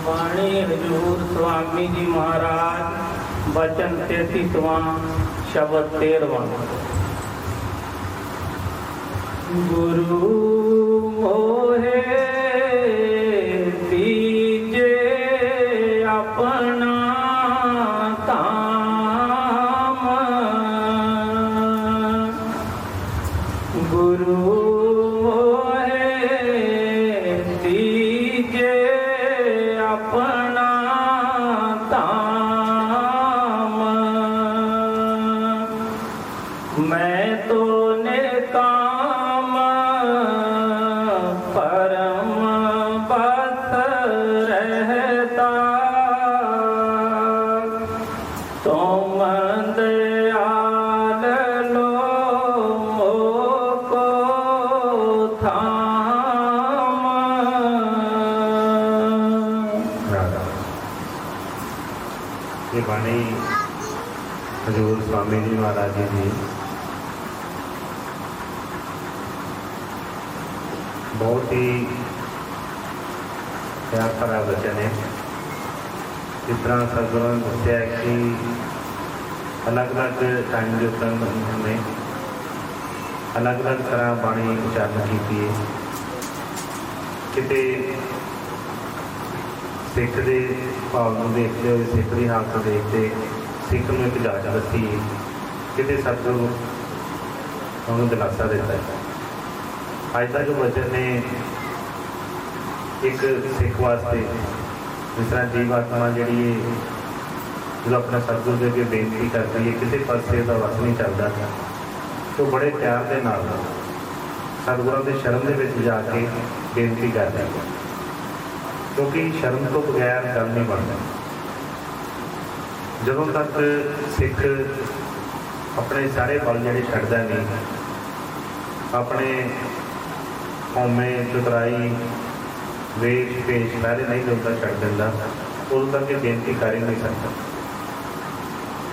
बाणी हजूर स्वामी जी महाराज, बचन 33वां, शब्द 13वां। गुरु मोहे दीजे अपना धाम, गुरु अपना धाम। मैं तो निकाम परम बस रहता, तुम दयाल लो मोको थाम। ये बाणी हजूर स्वामी जी महाराज जी बहुत ही प्यार भरा वचन है। जिस तरह सतगुरुओं ने दस्या कि अलग अलग टाइम के उत्तर उन्होंने अलग अलग तरह बाणी उच्चारण की है। किते सिख के भाव को देखते हुए, सिख की हालत देखते सिख में एक जाच दसी, किते सतगुरु उन्होंने दिलासा देता है। अज का जो वचन ने एक सिख वास्ते जिस तरह जीवात्मा जी जो अपने सतगुरु के अगे बेनती करती है, किसी पासे का वस नहीं चलता, तो बड़े प्यार के नाल सतगुरों के शरण के विच जाके बेनती करता है, क्योंकि शरण तो बगैर गल नहीं बनती। जदों तक सिख अपने सारे बल जिहड़े छड्डदा नहीं, अपने कौमे चतराई वेश पेश पहले नहीं लोग छड्ड दिंदा, उदों तक ये बेनती कर ही नहीं सकता।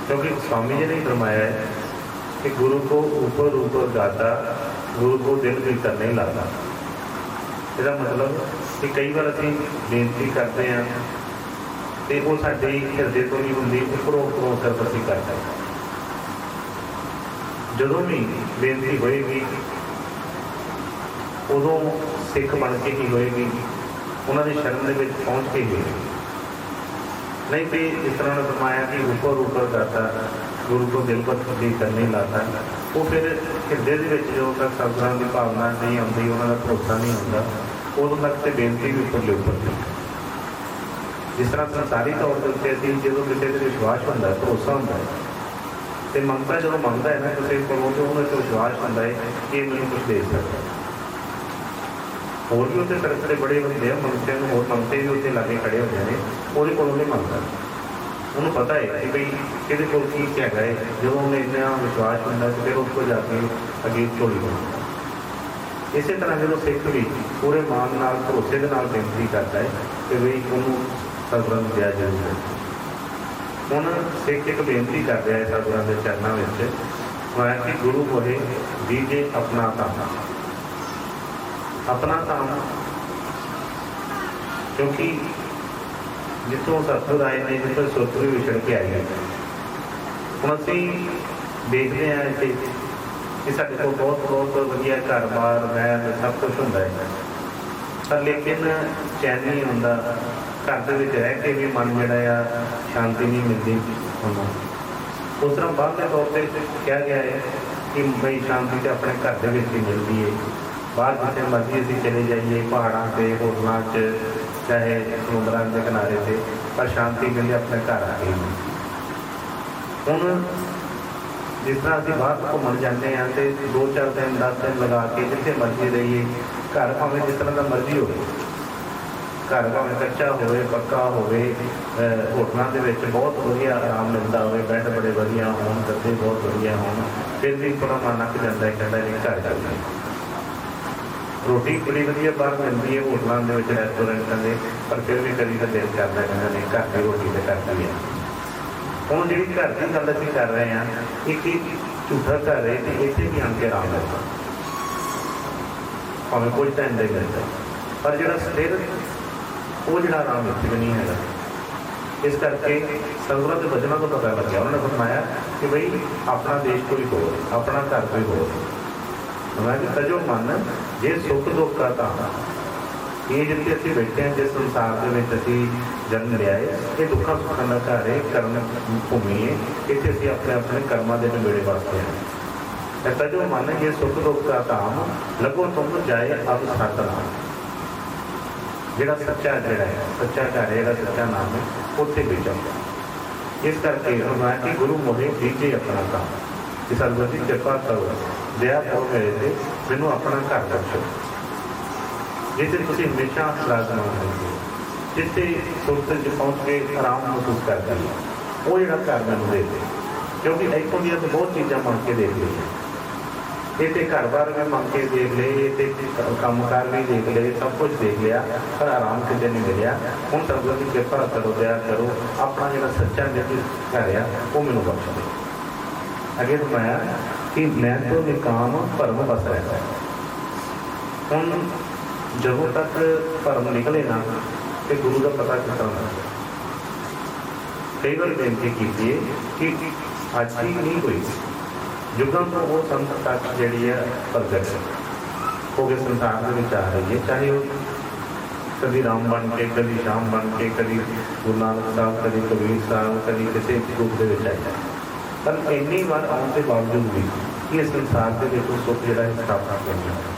क्योंकि स्वामी जी ने फरमाया है कि गुरु को ऊपर ऊपर गाता, गुरु को दिल भीतर नहीं लाता। इसका मतलब कि कई बार असीं बेनती करते हैं तो वो साडे हिरदे तो नहीं होंदी, उपरों उपरों सिर्फ असीं करते हैं। जदों भी बेनती होएगी उदों सिख बन के ही होएगी, उन्होंने शरण के विच पहुँच के ही होएगी। नहीं तो इस तरह ने फरमाया कि ऊपर ऊपर करता, गुरु को दिल पर भीतर नहीं लाता, वो फिर हिरदे के विच जो तक सतगुरां की भावना नहीं आती, उन्होंने भरोसा नहीं होता, उदों तक तो बेनती भी उपरले उपर थी। जिस तरह संसारी तौर पर असीं जो किसी पर विश्वास होता है, भरोसा होता है, तो मंगता जो मंगता है ना किसी को, तो उन्होंने विश्वास होता है कि मैंने कुछ दे सकता है। होर भी उत्ते तरफड़े बड़े होंगे हैं, मंगते होर मंगते भी उत्ते लागे खड़े होते हैं, वो नहीं मंगता। उन्होंने पता है कि भाई कि कोल की हैगा है, जो उन्हें इन्ना विश्वास होता तो फिर उसको जाके अगे झोली बनाता। इस तरह जो सिख भी पूरे मान नाल भरोसे के नाल बेनती करता है कि भाई उन्होंने सतगुरां नूं दिया जरूर है। हुण सिख एक बेनती कर रहा है सतगुरां के चरणों में कि गुरु मोहे दीजे अपना धाम। अपना धाम क्योंकि जितों सतगुर आए ने, जितों सुरत भी विछड़ के आई है। हम असीं देखते हैं इत्थे कि साडे कोल बहुत बहुत वधिया घर बार महल सब कुछ होंदा है, पर लेकिन चैन नहीं होंदा। घर दे विच रह के भी मन जिहड़ा आ शांति नहीं मिलती। उस तरह बाहरले तौर पर कहा गया है कि बई शांति तो अपने घर दे विच ही मिलती है। बाहर जिथे मर्जी असीं चले जाइए, पहाड़ों से होटलों च चाहे समुद्रों के किनारे से, पर शांति मिलती अपने घर आके। हुण जिस तरह असीं बाहर घूमण जाते हैं तो 2-4 दिन 10 दिन लगा के जिथे मर्जी रहिए, घर भावें जिस तरह का मर्जी हो, घर भावें कच्चा होवे पक्का होवे, होटलों के बहुत वधिया आराम मिलता हो, बैड बड़े वधिया होण, गद्दे बहुत वधिया होण, फिर भी थोड़ा मन अक जाता है, कहता है घर चलते। रोटी बड़ी वधिया बाहर मिलती है होटलों के रेस्टोरेंटों के, पर फिर भी कभी तो दिल करता है नहीं घर की रोटी तो करती है। हुण जी घर की गल असीं कर रहे हैं, एक झूठा घर है तो इत्थे भी आण के आराम मिलता, भावें कुछ टाइम का ही मिलता, पर जो स्थिर वो जो आराम इतने भी नहीं है। इस करके सतगुਰਾਂ के वचनों को पता लग गया, उन्होंने फरमाया कि बई अपना देश कोई हो, अपना घर कोई हो। मैं कि तजो मन जे सुख दुख का धाम, ये जितने असीं बैठे हैं जिस संसार के विच असीं जन्म लिया है, ये दुखों सुखों का घर है, कर्म भूमि है, इत्थे असीं अपने अपने कर्मां दे नवेड़े वास्ते हैं। तजो मन जे सुख दुख का धाम, लगो तुम जाए अब सतनाम। ਜਿਹੜਾ ਸੱਚਾ ਜਿਹੜਾ ਹੈ, ਸੱਚਾ ਘਰ ਹੈ, ਜਿਹੜਾ ਸੱਚਾ ਨਾਮ ਹੈ, ਉੱਥੇ ਬੈਠੋ। ਇਸ ਕਰਕੇ ਉਹਨਾਂ ਕਿ ਗੁਰੂ ਮੋਹੇ ਦੀਜੇ ਆਪਣਾ ਕੰਮ, ਕਿ ਸਤਿਗੁਰੂ ਜੀ ਕਿਰਪਾ ਕਰੋ, ਦਇਆ ਕਰੋ ਮੇਰੇ ਤੇ, ਮੈਨੂੰ ਆਪਣਾ ਘਰ ਬਖਸ਼ੋ, ਜਿੱਥੇ ਤੁਸੀਂ ਹਮੇਸ਼ਾ ਵਿਰਾਜਮਾਨ ਰਹੋ, ਜਿੱਥੇ ਸੁਰਤ 'ਚ ਪਹੁੰਚ ਕੇ ਆਰਾਮ ਮਹਿਸੂਸ ਕਰਦੇ ਹੋ, ਉਹ ਜਿਹੜਾ ਘਰ ਮੈਨੂੰ ਦੇ ਦਿਓ। ਕਿਉਂਕਿ ਇੱਥੋਂ ਦੀਆਂ ਤਾਂ ਬਹੁਤ ਚੀਜ਼ਾਂ ਮੰਗ ਕੇ ਦੇਖ ਲਈਆਂ, ਇਹ ਤੇ ਘਰ-ਬਾਰ ਵੀ ਮੰਗ ਕੇ ਦੇਖ ਲਏ, ਇਹ ਤੇ ਕੰਮਕਾਰ ਵੀ ਦੇਖ ਲਏ, ਸਭ ਕੁਝ ਦੇਖ ਲਿਆ, ਪਰ ਆਰਾਮ ਕਿਤੇ ਨਹੀਂ ਮਿਲਿਆ। ਹੁਣ ਸਤਿਗੁਰੂ ਦੀ ਕਿਰਪਾ ਕਰੋ, ਦਇਆ ਕਰੋ, ਆਪਣਾ ਜਿਹੜਾ ਸੱਚਾ ਘਰ ਆ ਉਹ ਮੈਨੂੰ ਬਖਸ਼ ਦਿਓ। ਅੱਗੇ ਫਰਮਾਇਆ ਕਿ ਮੈਂ ਤੋਂ ਨਿਕਾਮ ਭਰਮ ਬਸ ਰਹਿੰਦਾ। ਹੁਣ ਜਦੋਂ ਤੱਕ ਭਰਮ ਨਿਕਲੇ ਨਾ ਤੇ ਗੁਰੂ ਦਾ ਪਤਾ ਕਿਸ ਤਰ੍ਹਾਂ ਲੱਗਦਾ। ਕਈ ਵਾਰ ਬੇਨਤੀ ਕੀਤੀ ਹੈ ਕਿ ਅੱਜ ਹੀ ਨਹੀਂ ਹੋਈ, युगों तो वो संत तक जी है प्रगट हो गए संसार में आ रही है, चाहे वो कभी राम बन के, कभी श्याम बन के, कभी गुरु नानक साहब, कभी कबीर साहब, कभी किसी रूप के आई, पर इन्नी बार आने के बावजूद भी ये संसार के सुख जो स्थापना करनी है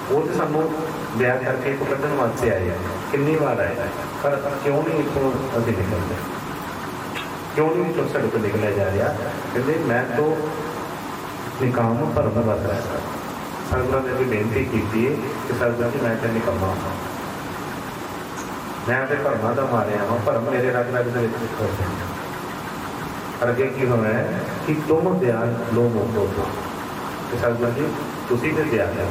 वो तो सानू दया करके एक कढ़न वास्ते आए हैं, कितनी बार आए, पर क्यों नहीं इतों अभी निकलते, क्यों नहीं तो सड़क पर निकलिया जा रहा। कहते मैं तो निकाम भरम बस रहा। सतगुਰਾਂ ने बेनती की कि सतगुर जी मैं तो निकम्मा, मैं तो भरमा का मारिया वा, भरम मेरे रग रग के अगे की होना है कि तुम दयाल लो मोको दो, कि सतगुर जी तुसी तो दयाल है,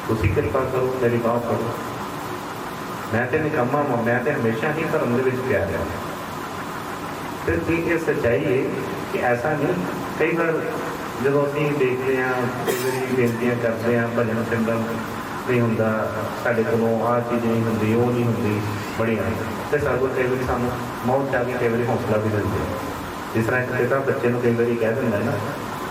तुसी कृपा करो, मेरी बात करो, मैं तो निकम्मा वा, मैं तो हमेशा ही भरम के प्यार है। फिर ये सच्चाई है कि ऐसा नहीं, कई बार जब असीं देखते हैं, कई बार बेनतियां करते हैं, भजन सिमरन नहीं होंदा, साडे कोलों आह चीज़ नहीं होंदी, वो नहीं होंदी, बड़ियां ते सतगुर कई बार सानूं मौत चाह के कई बार हौसला भी दिंदे। जिस तरह एक पिता बच्चे नूं कई बार कह दिंदा ना,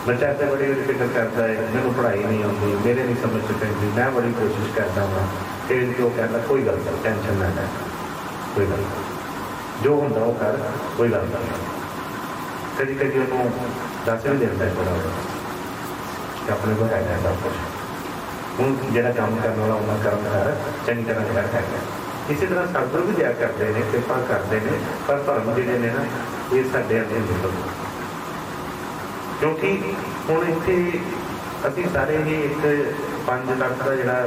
बच्चा तो बड़ी फिक्र करता है, मैनूं पढ़ाई नहीं आती, मेरे नहीं समझ पैंदी, मैं बड़ी कोशिश करता हाँ, फिर जो कहता कोई गल नहीं, टेंशन ना ले, कोई गल नहीं, जो होंदा वो कर, कोई गल नहीं। कभी कभी उन्होंने दस भी देता है थोड़ा कि अपने को है सब कुछ, हूँ जो काम करने वाला उन्हें कर्म कर चंगी तरह कर है। इसी तरह सतगुर भी दया करते हैं, कृपा करते हैं, पर भरम जोड़े ने ना ये साढ़े अंदर निकल, क्योंकि हूँ इतने असी सारे ही एक 5 तत्व का जोड़ा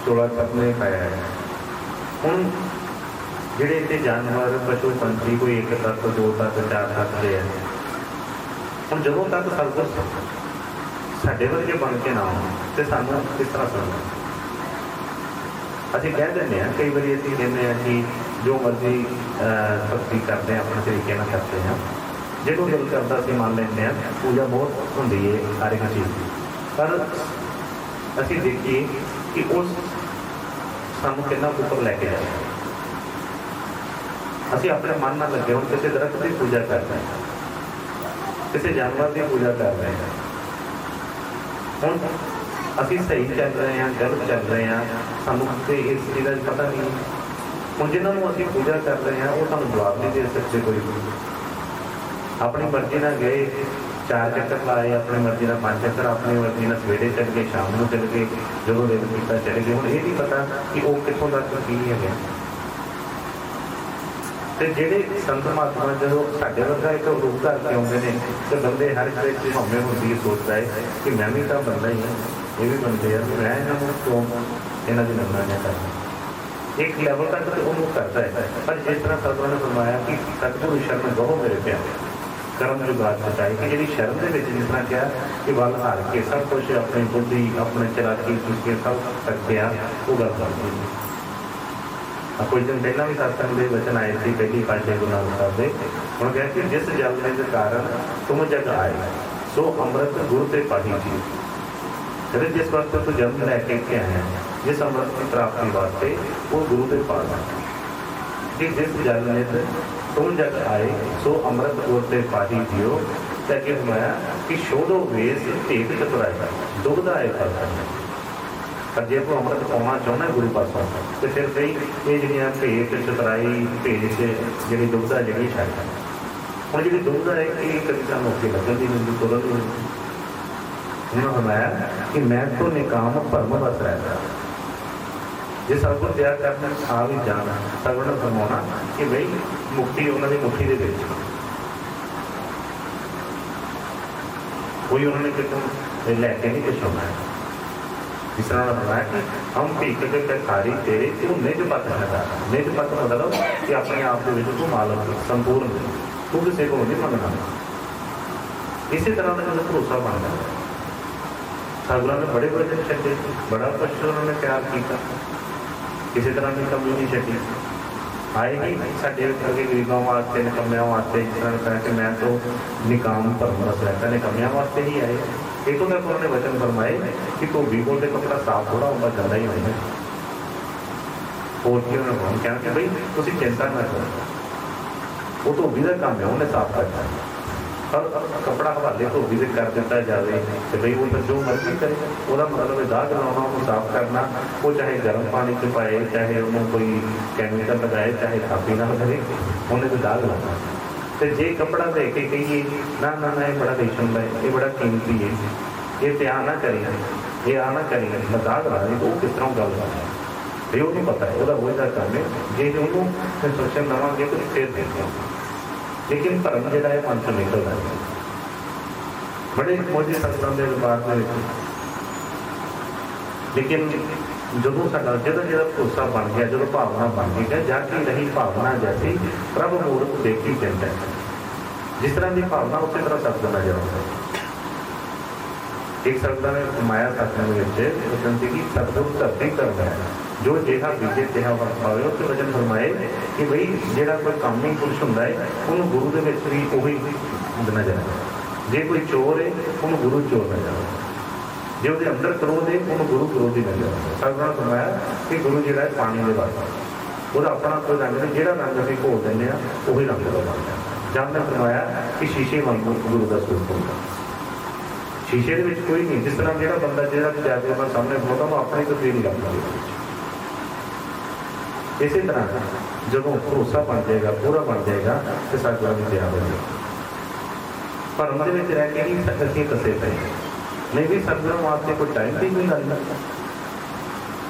चोला सपने पाया है। हूँ ਜਿਹੜੇ ਇੱਥੇ ਜਾਨਵਰ ਪਸ਼ੂ ਪੰਛੀ ਕੋਈ 1 ਤੱਤ 2 ਤੱਤ 4 ਤੱਤ ਦੇ ਹੈ, ਹੁਣ ਜਦੋਂ ਤੱਕ ਸਤਿਗੁਰ ਸਾਡੇ ਵਰਗੇ ਬਣ ਕੇ ਨਾ ਆਉਣ ਤੇ ਸਾਨੂੰ ਕਿਸ ਤਰ੍ਹਾਂ ਸਮਝਣਾ। ਅਸੀਂ ਕਹਿ ਦਿੰਦੇ ਹਾਂ, ਕਈ ਵਾਰੀ ਅਸੀਂ ਕਹਿੰਦੇ ਹਾਂ ਕਿ ਜੋ ਮਰਜ਼ੀ ਭਗਤੀ ਕਰਦੇ ਹਾਂ, ਆਪਣੇ ਤਰੀਕੇ ਨਾਲ ਕਰਦੇ ਹਾਂ, ਜਦੋਂ ਦਿਲ ਕਰਦਾ ਅਸੀਂ ਮੰਨ ਲੈਂਦੇ ਹਾਂ, ਪੂਜਾ ਬਹੁਤ ਹੁੰਦੀ ਹੈ ਹਰ ਇੱਕ ਚੀਜ਼ ਦੀ, ਪਰ ਅਸੀਂ ਦੇਖੀਏ ਕਿ ਉਸ ਸਾਨੂੰ ਕਿੰਨਾ ਉੱਪਰ ਲੈ ਕੇ ਜਾਏ। ਅਸੀਂ ਆਪਣੇ ਮਨ ਨਾਲ ਲੱਗੇ, ਹੁਣ ਕਿਸੇ ਦਰਖਤ ਦੀ ਪੂਜਾ ਕਰ ਰਹੇ ਹਾਂ, ਕਿਸੇ ਜਾਨਵਰ ਦੀ ਪੂਜਾ ਕਰ ਰਹੇ ਹਾਂ, ਹੁਣ ਅਸੀਂ ਸਹੀ ਚੱਲ ਰਹੇ ਹਾਂ, ਗਲਤ ਚੱਲ ਰਹੇ ਹਾਂ, ਸਾਨੂੰ ਤੇ ਇਸ ਚੀਜ਼ ਦਾ ਪਤਾ ਨਹੀਂ। ਹੁਣ ਜਿਨ੍ਹਾਂ ਨੂੰ ਅਸੀਂ ਪੂਜਾ ਕਰ ਰਹੇ ਹਾਂ ਉਹ ਸਾਨੂੰ ਜਵਾਬ ਨਹੀਂ ਦੇ ਸਕਦੇ, ਕੋਈ ਆਪਣੀ ਮਰਜ਼ੀ ਨਾਲ ਗਏ, 4 ਚੱਕਰ ਲਾਏ, ਆਪਣੀ ਮਰਜ਼ੀ ਨਾਲ 5 ਚੱਕਰ, ਆਪਣੀ ਮਰਜ਼ੀ ਨਾਲ ਸਵੇਰੇ ਚੱਲ ਗਏ, ਸ਼ਾਮ ਨੂੰ ਚੱਲ ਗਏ, ਜਦੋਂ ਦਿਲ ਕੀਤਾ ਚਲੇ ਗਏ। ਹੁਣ ਇਹ ਨਹੀਂ ਪਤਾ ਕਿ ਉਹ ਕਿੱਥੋਂ ਤੱਕ ਕੀ ਹੈਗੇ। ਤੇ ਜਿਹੜੇ ਸੰਤ ਮਹਾਤਮਾ ਜਦੋਂ ਸਾਡੇ ਵਰਗਾ ਇੱਕ ਰੂਪ ਧਾਰ ਕੇ ਆਉਂਦੇ ਨੇ ਤੇ ਬੰਦੇ ਹਰ ਇੱਕ ਦੀ ਭਾਵੇਂ ਹੁੰਦੀ ਸੋਚਦਾ ਹੈ ਕਿ ਮੈਂ ਵੀ ਤਾਂ ਬੰਦਾ ਹੀ ਹਾਂ, ਇਹ ਵੀ ਬੰਦੇ ਆ, ਮੈਂ ਇਹਨਾਂ ਨੂੰ ਕਿਉਂ ਇਹਨਾਂ ਦੀ ਨੰਨਾ ਨਾ ਕਰਦਾ। ਇੱਕ ਲੈਵਲ ਤੱਕ ਤੇ ਉਹਨੂੰ ਕਰਦਾ ਹੈ, ਪਰ ਜਿਸ ਤਰ੍ਹਾਂ ਸਤਿਗੁਰਾਂ ਨੇ ਫਰਮਾਇਆ ਕਿ ਸਤਿਗੁਰੂ ਸ਼ਰਨ ਗਹੋ ਮੇਰੇ ਪਿਆਰੇ, ਕਰਮ ਦੀ ਬਾਤ ਬਤਾਈ ਕਿ ਜਿਹੜੀ ਸ਼ਰਨ ਦੇ ਵਿੱਚ ਜਿਸ ਤਰ੍ਹਾਂ ਕਿਹਾ ਕਿ ਵੱਲ ਹਾਰ ਕੇ ਸਭ ਕੁਛ ਆਪਣੀ ਬੁੱਧੀ, ਆਪਣੇ ਚਲਾਕੀ ਚੁੱਕੇ ਸਭ ਸਕਦੇ ਆ, ਉਹ ਗੱਲ ਕਰਦੀ ਹੈ। कुछ दिन पहला भी सत्संग के वचन आए थे, पहली पातशाही गुरु नानक साहब के, उन्होंने कहा कि जिस जलने के कारण तुम जग आए सो अमृत गुरु से पाही थी। कहते जिस वक्त तू जन्म लैके आया जिस अमृत की प्राप्ति वास्ते वो गुरु के पास है कि जिस जल नित तुम जग आए सो अमृत गुर ते पाही जियो। ते अगे फरमाया कि शोधो वेस भेद चतुराई दुग्ध आए फल पर जे तू अमृत पाना चाहना गुरु पासों तो फिर कई ये जड़ियाँ भेद चतुराई भेद जी दुग्ध जी छड़ हम जी दुग्ध है कि कभी सानू अगे लगन की मिलती तुरंत नहीं। उन्होंने फरमाया कि मैं तो निकाम भरम बस रहता जे सतगुर दया करना आ भी जाना सतगुर ने फरमाना कि बई मुक्ति उन्होंने मुट्ठी दे विच कोई उन्होंने कितों लैके नहीं कुछ होना है। जिस तरह उन्होंने फरमाया कि हम भीख के भिखारी तेरे तू निज पत है निज पत मतलब कि अपने आप के तू मालक संपूर्ण तू किसी को नहीं मंगना। इसी तरह का जो भरोसा बनता है सतगुरां ने बड़े वचन छड्डे बड़ा कुछ उन्होंने प्यार किया किसी तरह की कमी नहीं छड्डी आए ही साढ़े अगे गरीबों वास्ते निकम्मियां वास्ते जिस तरह कहा कि मैं तो निकाम भरम रस रहता निकम्मियां वास्ते ही आए। इतों तक उन्होंने वचन फरमाए कि धोबी कोल ते कपड़ा साफ थोड़ा होगा जाता ही होना और कि उन्होंने कहा कि बई तुसीं चिंता ना करो वो धोबी का काम है उन्हें साफ करना पर कपड़ा हवाले धोबी से कर दिता जाए तो बई वो तो जो मर्जी करे वह मतलब दाग लाना उन्होंने साफ करना वो चाहे गर्म पानी च पाए चाहे उन्होंने कोई कैमिकल लगाए चाहे थापी ना करे उन्हें तो दाग लाना। तो जे कपड़ा दे के कहिए ना ना ना ये बड़ा रेशम है ये बड़ा कीमती है ये त्याग ना करिए ये आ ना करिए मैं दाग ला तो वो किस तरह गल करना ये वो नहीं पता है वह वही काम है जे उन्होंने इंस्ट्रक्शन देवे तो फिर देखो लेकिन भरम जोड़ा है मन चो निकलता है। बड़े मौजे सत्संग के दरबार में लेकिन जो साडा जिहदा जिहदा भरोसा बन गया जो भावना बन गई जाती रही भावना जैसी प्रभ मूर्त देखी चिंता है जिस तरह की भावना उसी तरह सत्संग नजर आता है। एक सत्संग ने माया सत्संग वचन सी कि सतगुर धरती करना है जो जिहा बीजे तिहा पावे उस वचन फरमाए कि बई जिहड़ा कोई कामी पुरुष हुंदा है उन्होंने गुरु दे विच भी उही नजर आता जे कोई चोर है उन्होंने गुरु चोर नजर आता जे उसके अंदर क्रोध है उन्होंने गुरु क्रोधी नजर आता। सतगुरां ने फरमाया कि गुरु जिहड़ा है पानी दे वास्ते ਉਹਦਾ अपना कोई रंग नहीं जिहड़ा रंग असीं घोल दिंदे आ उही रंग ਦਾ ਬਣਦਾ। जब ने फरमाया कि शीशे वांगू गुरु का स्वरूप होगा शीशे के कोई नहीं जिस तरह जो बंदा जो जाके अपने सामने खलोता वो अपनी तस्वीर नहीं लगता। इसी तरह जो भरोसा बन जाएगा पूरा बन जाएगा तो सतगुरां की दया बन जाएगी। भरम के रह के ही असीं कसे पे नहीं भी सतगुरां वास्ते कोई टाइम भी नहीं लगता।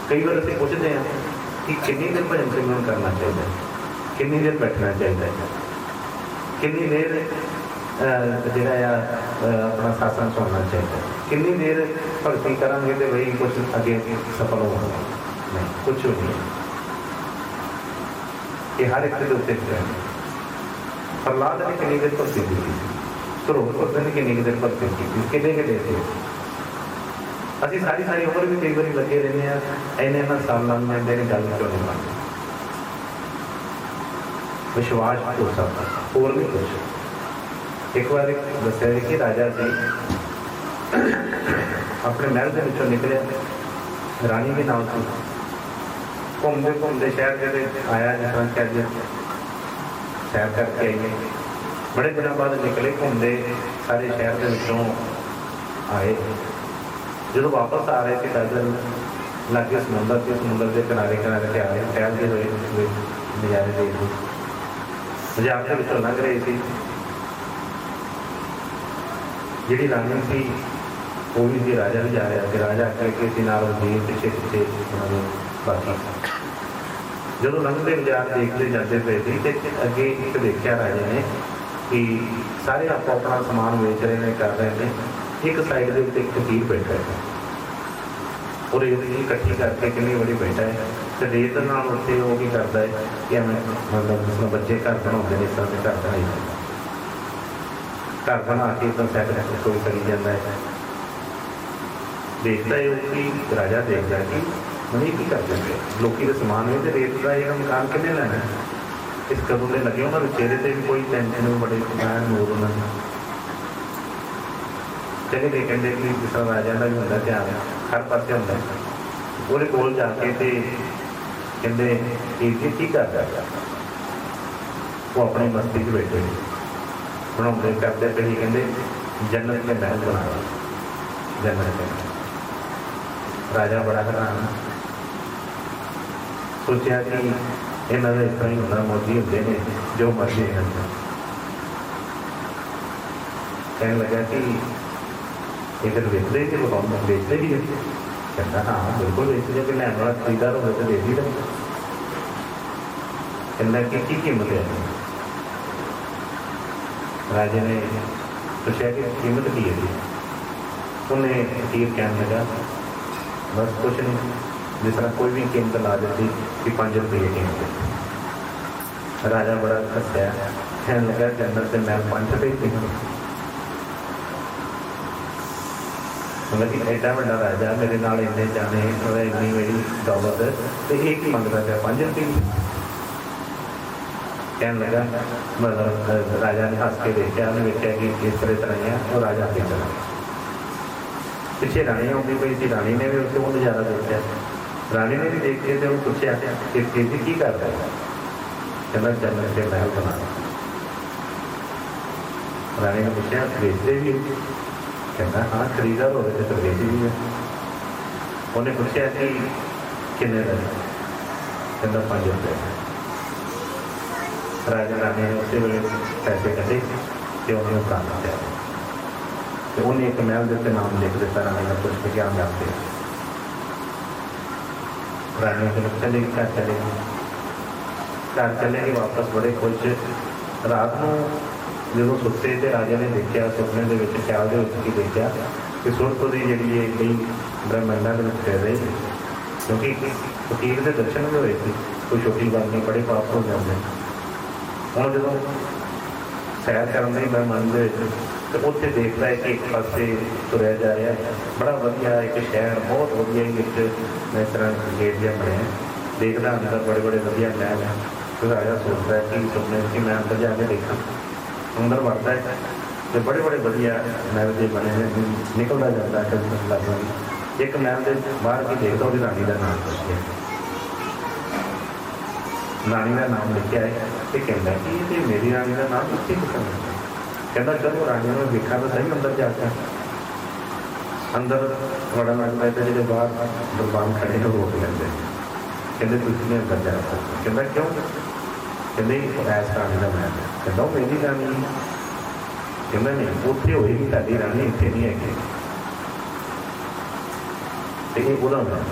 कई बार असीं पुछते हैं कि कितनी देर भजन सिमरन करना चाहिए कितनी देर बैठना चाहिए कितनी देर जोड़ा अपना सत्संग सुनना चाहिए कितनी देर भगती करांगे तो वही कुछ अगे सफल होगा नहीं कुछ नहीं। ये हर एक के उत्ते प्रहलाद ने कितनी देर भगती की ध्रुव ने कितनी देर भगती की कितने के देर थे असीं सारी सारी उम्र भी कई बार लगे रहने इन्ने इन्ना साल लंघ जाते हैं गल क्यों नहीं बनती। विश्वास भरोसा होर नहीं कुछ। एक बार दस्या कि राजा से अपने महल के विचों निकले रानी के नाम से घूमते घूमते शहर के आया जिस तरह कि सैर करके आइए बड़े दिनों बाद निकले घूमते सारे शहर के विचों आए जो वापस आ रहे थे पैदल लागे समुंदर से समुंदर के किनारे किनारे से आ रहे टहलते हुए नज़ारे देखते मजाक के विचों लंघ रहे थे। जी रानी थी वो भी थी राजा भी जा रहा कि राजा करके नाल वजीर पिछे पिछे उन्होंने बाकी जो लंघते बाजार देखते जाते पे थे तो अगे एक देखा राजे ने कि सारे आप अपना समान बेच रहे हैं कर रहे हैं एक साइड के उत्ते एक फकीर बैठा है और रेत इकट्ठी करके कितनी बड़ी बैठा है तो रेत नाल उत्ते वो की करता है कि हमें मतलब बच्चे घर बनाते हैं इस तरह से घर बनाई घर बना के तो सैट कोई करी जाता है देखता है कि राजा देखता है कि मनी की कर देंगे लोग के समान में तो रेत का यह मकान कितने लेना है इस कदों के लगे उन्होंने चेहरे से भी कोई टेंशन बड़े नूर उन्होंने चले गए कहते कि जिस तरह राजा का भी होता ध्यान हर पास होता है ਉਹਦੇ ਕੋਲ ਜਾ ਕੇ ਤੇ ਕਹਿੰਦੇ ਇਹ ਕੀ ਕਰਦਾ। ਉਹ ਆਪਣੀ ਮਸਤੀ 'ਚ ਬੈਠੇ ਬਣਾਉਂਦੇ ਕਰਦੇ ਪਏ ਸੀ, ਕਹਿੰਦੇ ਜੰਨਤ ਦੇ ਮਹਿਲ ਬਣਾਇਆ। ਜੰਨਤ ਦੇ ਰਾਜਾ ਬੜਾ ਹੈਰਾਨ, ਸੋਚਿਆ ਕਿ ਇਹਨਾਂ ਦਾ ਇਸ ਤਰ੍ਹਾਂ ਹੀ ਹੁੰਦਾ, ਮੋਦੀ ਹੁੰਦੇ ਨੇ ਜੋ ਮਰਜ਼ੀ ਹਨ। ਕਹਿਣ ਲੱਗਾ ਕਿ ਇਹ ਫਿਰ ਵੇਚਦੇ ਕਿ ਬਤਾਉਂ ਵੇਚਦੇ ਵੀ ਹੈ। ਕਹਿੰਦਾ ਹਾਂ ਬਿਲਕੁਲ ਵੇਚਦੇ, ਕਿ ਲੈਣ ਵਾਲਾ ਖਰੀਦਦਾਰ ਹੋਵੇ ਤਾਂ ਦੇ ਦੀ। ਕਹਿੰਦਾ ਕਿ ਕੀ ਕੀਮਤ ਹੈ। राजे ने पूछा कि कीमत की है। उन्हें फकीर कहने लगा बस कुछ नहीं, जिस तरह कोई भी कीमत ला देती कि 5 रुपये कीमत है। राजा बड़ा हंसया, कहने लगा जन्नत से मैं 5 रुपये कीमत। मतलब कि एडा बड़ा राजा मेरे नाल इन्ने जाने इन्नी मेरी दौलत तो एक ही मंगता पाया 5 रुपये। कहने लगा मतलब राजा ने हंस के देखा, उन्हें देखा कि इस तरह है और राजा आगे चला। पिछे रानी आती पई थी, रानी ने भी उससे वो नज़ारा देखा। रानी ने भी देख के तो पूछा कि तेजी की कर रहा है। कहना जन्नत से महल बना। रानी ने पूछा बेचते भी? कहना हाँ खरीदार हो रहे तो बेच भी है। उन्हें पूछा कि कितने का? कहना 5 रुपये। राजा रानी ने उस वे पैसे कटे तो उन्होंने काम किया। तो उन्हें एक महल के नाम लिख दिता। रानी ने पूछ के क्या जानते। रानी के चले घर चलेगी, घर चलेगी वापस बड़े खुश। रात को जो सुते तो राजा ने देखा सुपने के ख्याल के देखा कि सुरत की जी कई ब्रह्मांडा के फिर रही, क्योंकि फकीर के दर्शन भी हुए थे। कोई छोटी गल नहीं, बड़े पाप हो जाते। हम जो सैर करने ब्रह्मांड तो उत्थे देखता है कि एक पास तुरया जा रहा है बड़ा वधिया एक शहर, बहुत वधिया इस तरह गेट जहा बनया। देखता अंदर बड़े बड़े वधिया महल है। तो राजा सोचता है कि सुपने कि मैं अंदर जाके देखा। अंदर बढ़ता है तो बड़े बड़े वधिया महल जो बने निकलता जाता है। लगभग एक महल के बाहर की देखता वो रानी का नाम पूछे। रानी का नाम लिखा है तो कहता कि ये मेरी रानी का नाम कितने पसंद है। कहता चलो रानी ने देखा तो सही अंदर जाकर। अंदर बड़ा लगता है तो जो बाहर दरबान खड़े हैं रोक लेते। कहते तुम नहीं अंदर जा सकते। कहता क्यों? कहते ऐस रानी का महल है। कहता मेरी रानी। कहना नहीं उत्थे होएगी ताड़ी रानी, इतने नहीं है। तो ये वह महल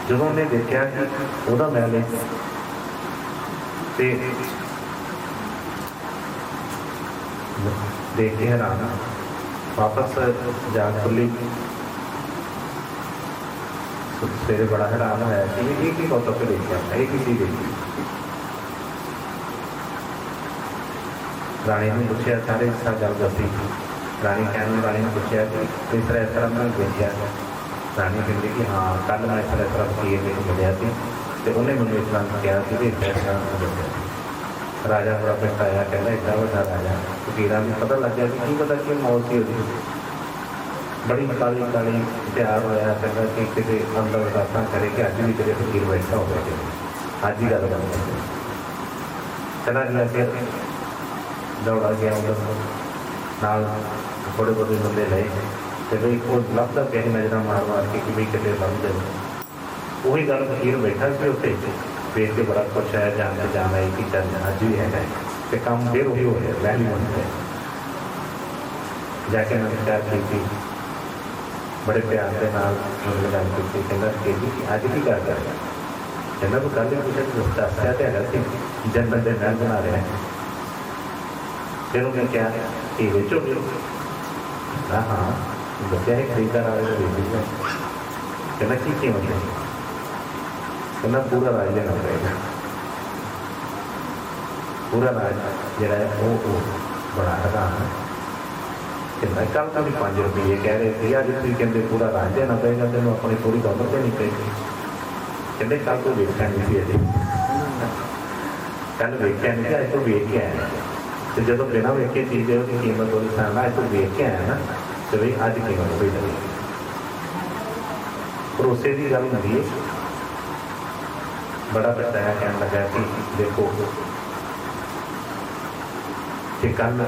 जो उन्हें देखा कि वह महल है तो देख के हैरान वापस जा खुली। सवेरे बड़ा हैरान होया कि एक ही कौतक पे देखा, एक ही चीज देखी। रानी ने पूछा सारे इस तरह गल दसी। रानी रानी ने पूछा कि इस तरह मैं देखा। रानी कहती कि हाँ कल मैं इस तरह फकीर में मिलिया तो उन्हें मैंने इस तरह कहा कि देखा। राजा बड़ा पछताया, कहना एडा बड़ा राजा फकीर भी पता लग गया कि पता कि मौत ही होती। बड़ी काली काली तैयार होया, कहना कि किसी अंदर अरदासा करे कि अज भी तेरे फकीर बैठा हो गया, अज ही गल बन गई। चला गया फिर दौड़ा गया उधर नाल थोड़े बहुत बंदे लए तो भाई वो लभदा पिया नजर मार मार के कि भाई कितने लभ जाए। वही गल फकीर बैठा से उत्ते देख के बड़ा खुश है, जाना है कि चल अज भी है तो काम फिर वही हो रहा वैली बन गया। जाके मैंने क्या की बड़े प्यार के नाल गल की। कहना कि अज की कर रहा। कहना तू कल कुछ दसिया तो है जन्नत के महल बना रहा है। फिर उन्हें क्या कि बेचोगे? हाँ दसिया है खरीदार आए तो बेचूंगा। कहना की कीमत है? कहना पूरा राज लेना पड़ेगा। पूरा राज जरा है वो बड़ा हैरान है। कहना कल का भी 5 रुपये कह रहे थे, अज तुम कहते पूरा राज देना पड़ेगा, तेन अपनी थोड़ी दौलत देनी पड़ेगी। कहते कल तो वेखा नहीं सी अजे, कल वेख्या नहीं अज तो वेख के आया। तो जो बिना वेखे चीज़ की कीमत वो सुना अज तो वेख के आया ना तो भाई अज कीमत कोई लगे। भरोसे की गल होंदी है। बड़ा पछताया, कहने लगा कि देखो कि कल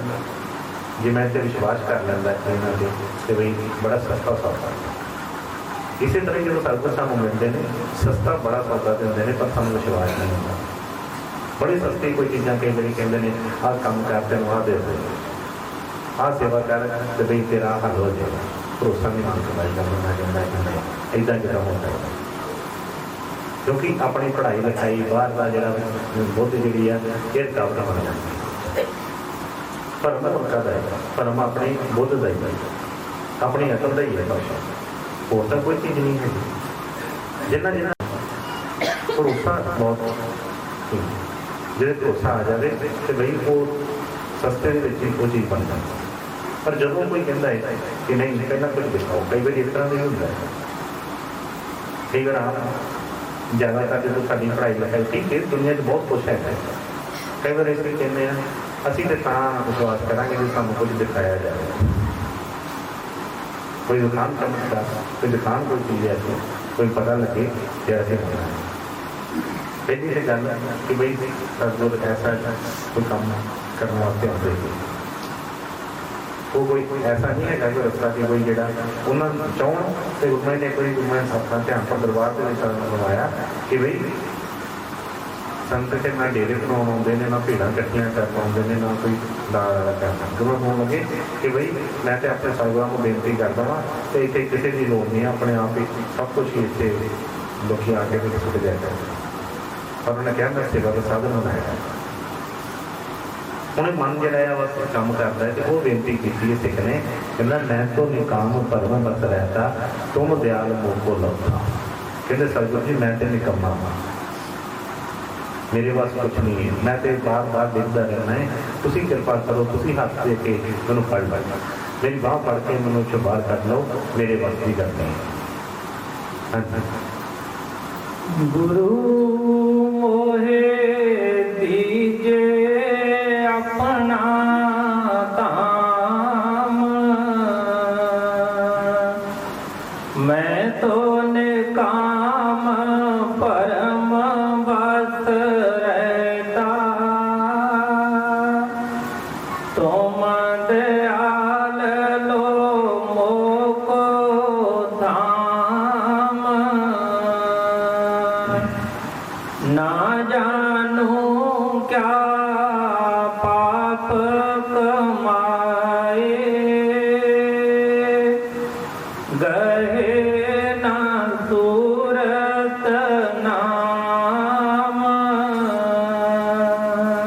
जे मैं तो विश्वास कर लैंदा इन्होंने तो बई बड़ा सस्ता सौदा। इस तरह जो सतगुर सानू मिलते हैं सस्ता बड़ा सौदा देंगे ने, पर सानू विश्वास नहीं होता। बड़ी सस्ती कोई चीज़ां कई बार कहते हैं आह काम कर तेन आह दे दो, आह सेवा कर तो बई तेरा हल हो जाएगा। भरोसा नहीं मान कमाई का बनना चाहता है नहीं इदा जो होता है, क्योंकि अपनी पढ़ाई लिखाई बाहर का जो बुद्ध जी है ये रुकावट बन जाती है। भरम मुल्का का है, भरम अपनी बुद्ध का ही है, अपनी अकल का ही है। भाषा होर तो कोई चीज़ नहीं है। जिन्ना जिन्ना भरोसा बहुत जो भरोसा आ जाए तो बई वो सस्ते वो चीज़ बन जाती। पर जो कोई कहता है कि नहीं पहला कुछ दिखाओ, कई बार इस तरह नहीं होता है। कई बार आप ज़्यादातर जो साड़ी पढ़ाई लिखाई ठीक है दुनिया बहुत कुछ है, कई बार इस कहते हैं असी तो विश्वास करा जो सानू कुछ दिखाया जाए। कोई दुकान चमत्कार, कोई दुकान कोई चीज़ ऐसी कोई पता लगे कि ऐसे होना है। पहली तो गल कि बई सतगुर ऐसा कोई काम करने वास्ते आते हैं, वो कोई ऐसा नहीं है कोई रस्ता कि कोई जो उन्होंने चाहन तो मैंने कोई मैं अपना ध्यान पर दरबार से करवाया कि बई संत के ना डेरे बनाने आते हैं, ना भीड़ इकट्ठियां करना आते हैं, ना कोई दाल करना। जो मैं होने लगे कि बई मैं तो अपने सतगुरां को बेनती करता वा तो इतने किसी की लोड़ नहीं, अपने आप ही सब कुछ ही इतने लोग आके सुट जाता है। और उन्होंने कहा मैं सेवा का साधन बनाया। उन्हें मन जरा बस काम करता है तो वो बेनती की सिख ने, कहना मैं तो निकाम परम बस रहता तुम दयाल मुँह को लौटा। कहते सतगुर जी मैं तो निकम्मा हाँ, मेरे पास कुछ नहीं है, मैं तो बार बार देखता रहना है, तुम कृपा करो, तुम हाथ दे के मैं फड़ लो, मेरी बाँह फड़ के मैं चो बाहर कट लो, मेरे बस की गल नहीं। हाँ जी गुरु मोहे दीजे अपना काम, मैं तो निकाम परम बस रहता, तुम दयाल लो मोको धाम, ना जानू क्या पाप कमाए, गए ना सूरत नाम।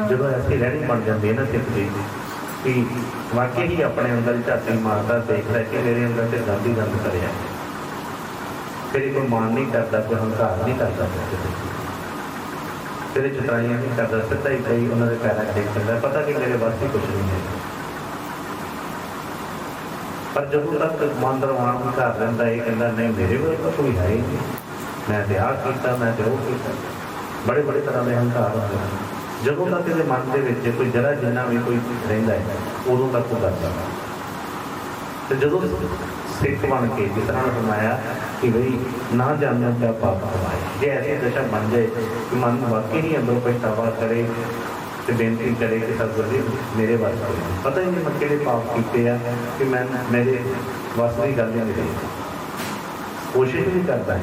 जो ऐसी रहनी बन जाती है ना सिख जी कि वाकई ही अपने अंदर झाती मारता देखता है कि मेरे अंदर से गंद ही गंद करिया, फिर कोई मान नहीं करता, कोई हंकार नहीं करता, तेरे चतराइयाँ नहीं करता, सीधा ही कई उन्होंने पैर देख सकता है, पता कि मेरे वास्ते ही कुछ नहीं है। पर जो तक मन दरवान घर रहा है कहता नहीं मेरे को तो कोई है ही नहीं, मैं तो आह किया मैं तो वह किया, बड़े बड़े तरह के हंकार होते हैं। जो तक ये मन के कोई जरा जिन्ना भी कोई रहा है उदों तक वो करता है। तो जो सिख बन के जिस तरह फरमाया कि बई ना जानना क्या पाप कमाए, जे ऐसी दशा बन जाए कि मन वाकई ही अंदरों पछतावा करे तो बेनती करे कि सतगुर जी मेरे वास पता ही नहीं मैं कि पाप किए कि मैं मेरे वास की गल नहीं रही, कोशिश भी करता है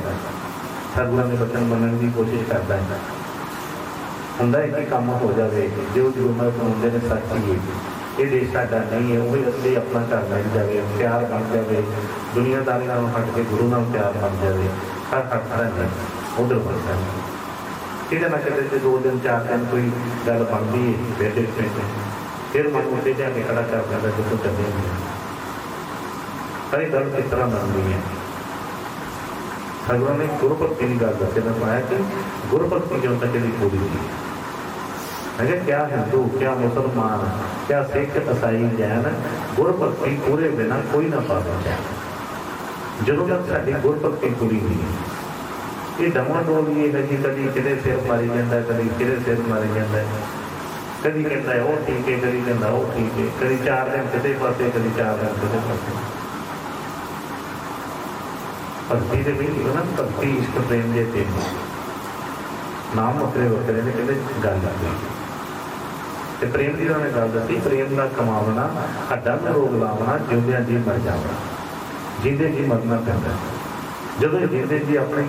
सतगुरां के बचन मनने की कोशिश करता है, हुंदा है कि काम हो जाए जो गुरु महाराज सुनाते हैं सच ही ये देश साडा नहीं है, वही असली अपना घर मिल जाए, प्यार बन जाए, दुनियादारी नालों हट के गुरु नाल प्यार बन जाए, हर तरह नहीं उधर बन जाए। कितने ना कितने 2 दिन 4 दिन कोई गल बनती है फिर मन उठे जाके खड़ा कर देता जिसको चलने नहीं। पर गल किस तरह बन गई है, सतगुरां ने गुरु भक्ति की गल दस पाया कि गुरु भक्ति क्यों तक पूरी थी। अगर क्या हिंदू क्या मुसलमान क्या सिख ईसाई जैन गुर भक्ति पूरे बिना कोई ना पा सकता। जो तक साड़ी गुर भक्ति पूरी नहीं ये डमा डोल ये है कि कभी कि सिर मारी जाता है, कभी कि सिर मारी जाता है, कभी कहता है वो ठीक है, कभी कहता वो ठीक है, कभी 4 दिन किसी पासे, कभी 4 दिन किसी पासे। भगती के भी ना भगती इश्क प्रेम के तीन नाम वक्रे वक्रे ने कहते गल आती ते प्रेम की उन्होंने गल दसी प्रेम का कमावना हड्डां में रोग लावना जिंदे जी मर जावना जिंदे जी मरना पैंदा जो जिंदे जी अपनी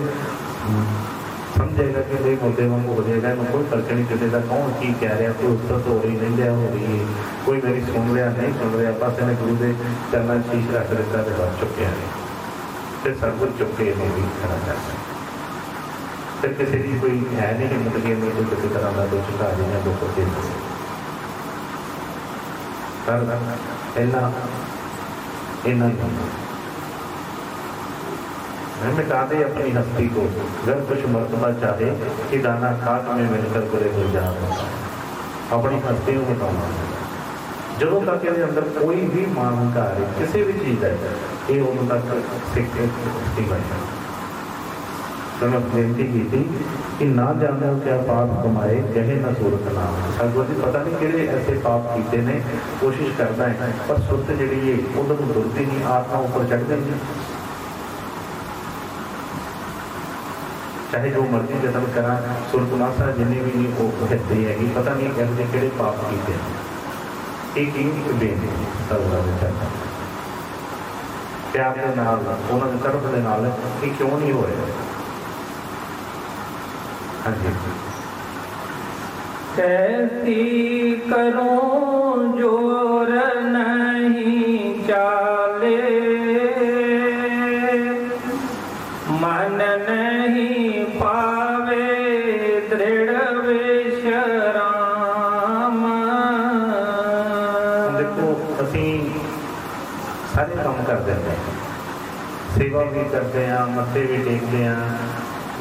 समझेगा कि भाई मुद्दे वांगू हो जाएगा मैं कोई फर्क नहीं किसी का कौन की कह रहा कोई उत्तर हो रही नहीं लिया हो रही है कोई मेरी सुन रहा नहीं सुन रहा बस इन्हें गुरु के चरणों शीश रख दिता तो बस चुके हैं फिर सब कुछ चुक के इन्हें भी खड़ा कर सकते फिर किसी की कोई है नहीं हिम्मत कि इन्हें कोई किसी तरह का दुख चढ़ा देना दुख दे पहला इन्होंने मैं मिटा दे अपनी हस्ती को अगर कुछ मर्तबा चाहे कि दाना खाक में मिलकर बुरे हो जा अपनी हस्ती को मिटाना जो तक ये अंदर कोई भी मानकार किसी भी चीज़ है ये उन तक हस्ती बन जाए तो मैं बेनती की थी कि ना जानो क्या पाप कमाए कहे ना सूरत नाम सतगुरु जी पता नहीं कि ऐसे पाप किए ने कोशिश करता है पर सुरत जी है उधर दुरती नहीं आत्मा ऊपर चढ़ गई चाहे जो मर्जी जतन करा सुरतनासा जिन्हें भी नहीं वो हिस्से हैगी पता नहीं कहते कि पाप किए एक बेनती प्यार के नाल उन्होंने तड़प के नाल कि क्यों नहीं हो रहा हाँ जी कैसी करूं जोर नहीं चाले मन नहीं पावे दृढ़ विश्राम देखो असी सारे काम करते हैं सेवा भी करते हैं मत्थे भी टेकते हैं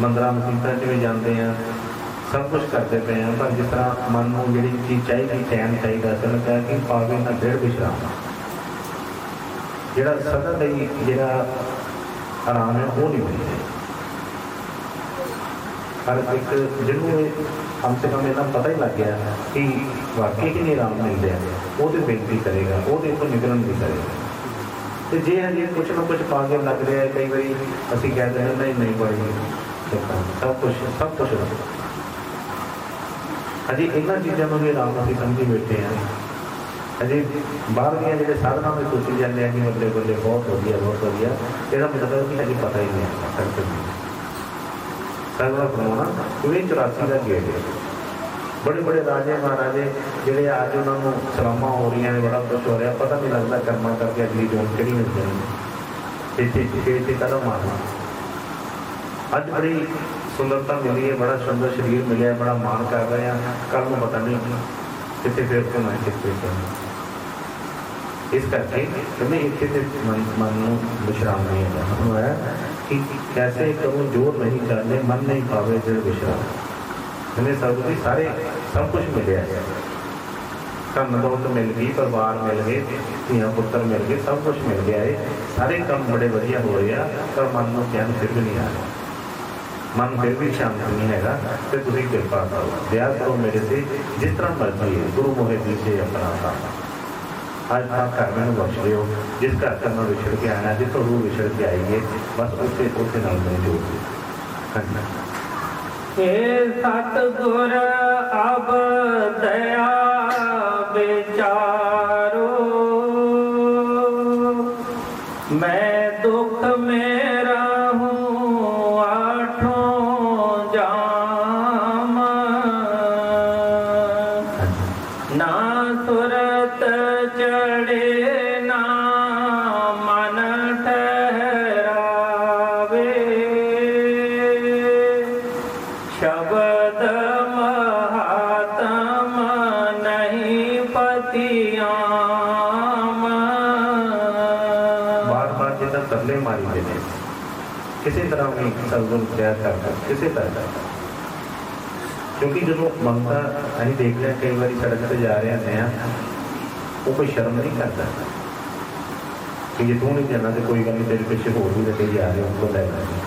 मंदिर मसीतां च भी जाते हैं सब कुछ करते पे हैं पर जिस तरह मन को जी चीज़ चाहिए चैन चाहिए तो उन्हें कहा कि पावे ना दृढ़ विश्राम जोड़ा सदा लई जोड़ा आराम है वो नहीं मिलता हर एक जिन्होंने कम से कम इतना पता ही लग गया कि वाकई ही नहीं आराम मिल रहा वो तो बेनती करेगा वो तो निकलन भी करेगा तो जे हजे कुछ ना कुछ पा के लग रहा है कई बार असी कहते हैं नहीं नहीं बड़ी सब कुछ अजे इन्होंने चीज़ों को भी आराम अभी समझी बैठे हैं अजे बाहर दियाँ जो साधना में सोची जाते हैं कि बल्ले बल्ले बहुत वधिया यदा मतलब कि अजे पता ही नहीं आता सर्कल बनाना क्योंकि 84 का गेट है बड़े बड़े राजे महाराजे जोड़े अज उन्होंने सलामा हो रही हैं बड़ा कुछ हो रहा पता नहीं लगता कर्मा करके अगली जोन कि मिल जाएगी इतने कदम आना अज बड़ी सुंदरता मिली है बड़ा सुंदर शरीर मिले बड़ा मान कर रहे हैं कल में पता नहीं कितने फिर तो मैं कितने इस करके कहते इतने मन विश्राम नहीं है कि कैसे करूँ जोर नहीं करने मन नहीं पावे जो विश्राम हमें सब कुछ सारे सब कुछ मिले धन दौलत मिल गई परिवार मिल गए धियां पुत्र मिल गए सब कुछ मिल गया है सारे काम बड़े वधिया हो रहे हैं पर मन को चैन फिर भी नहीं आ रहा मन फिर भी शांत नहीं है तो तुम कृपा करो दया करो मेरे से जिस तरह मर्जी है गुरु मोहे दीजिए अपना काम आज आप घर में बख्श रहे हो जिस घर का मैं विछड़ के आना जिसको रूह विछड़ के आई है बस उसे नाल में जोड़ दो हे सतगुर अब दया विचारो मैं दुख में रहूं आठों जाम ना सुरत चढ़े ना मन ठहरावे शब्द महात्म नहीं पतियाम बार बार जितना तरले मारी देने किसी तरह भी सदगुण तैयार करता किसी तरह क्योंकि जो मंगता अं देख रहे कई बार सड़क पर जा रहे हैं वो कोई शर्म नहीं करता कि जे तू नहीं जाना तो कोई गल नहीं तेरे पिछे होर भी लगे जा रहे उनको लै जाए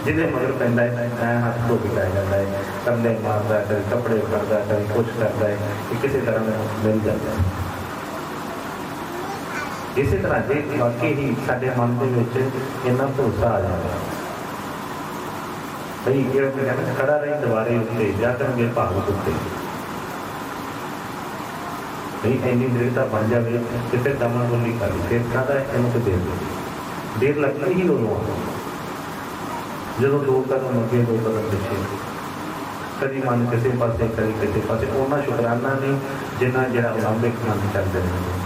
जिन्हें मगर पैदा है हाथ धो के लै जाता है कंधे मारता है कभी कपड़े करता है कभी कुछ करता है कि किसी तरह में मिल जाता है ਇਸੇ ਤਰ੍ਹਾਂ ਜੇ ਵਾਕਈ ਹੀ ਸਾਡੇ ਮਨ ਦੇ ਵਿੱਚ ਇੰਨਾ ਭਰੋਸਾ ਆ ਜਾਂਦਾ ਬਈ ਇਹ ਕਹਿੰਦਾ ਖੜਾ ਰਹੀ ਦੁਆਰੇ ਉੱਤੇ ਜਾਂ ਕਰਨਗੇ ਭਾਗ ਉੱਤੇ ਨਹੀਂ ਇੰਨੀ ਦ੍ਰਿੜਤਾ ਬਣ ਜਾਵੇ ਤੇ ਫਿਰ ਦਮਨ ਬੋਲੀ ਕਰ ਫਿਰ ਕਾਹਦਾ ਇਹਨੂੰ ਤੇ ਦੇਰ ਲੱਗਣੀ ਹੀ ਉਦੋਂ ਜਦੋਂ ਦੋ ਕਦਮ ਅੱਗੇ ਦੋ ਕਦਮ ਪਿੱਛੇ ਕਦੀ ਮਨ ਕਿਸੇ ਪਾਸੇ ਕਦੀ ਕਿਸੇ ਪਾਸੇ ਉਹਨਾਂ ਸ਼ੁਕਰਾਨਾ ਨਹੀਂ ਜਿੰਨਾ ਜਿਹੜਾ ਉਲੰਭਿਕ ਮਨ ਚੱਲਦੇ ਨੇ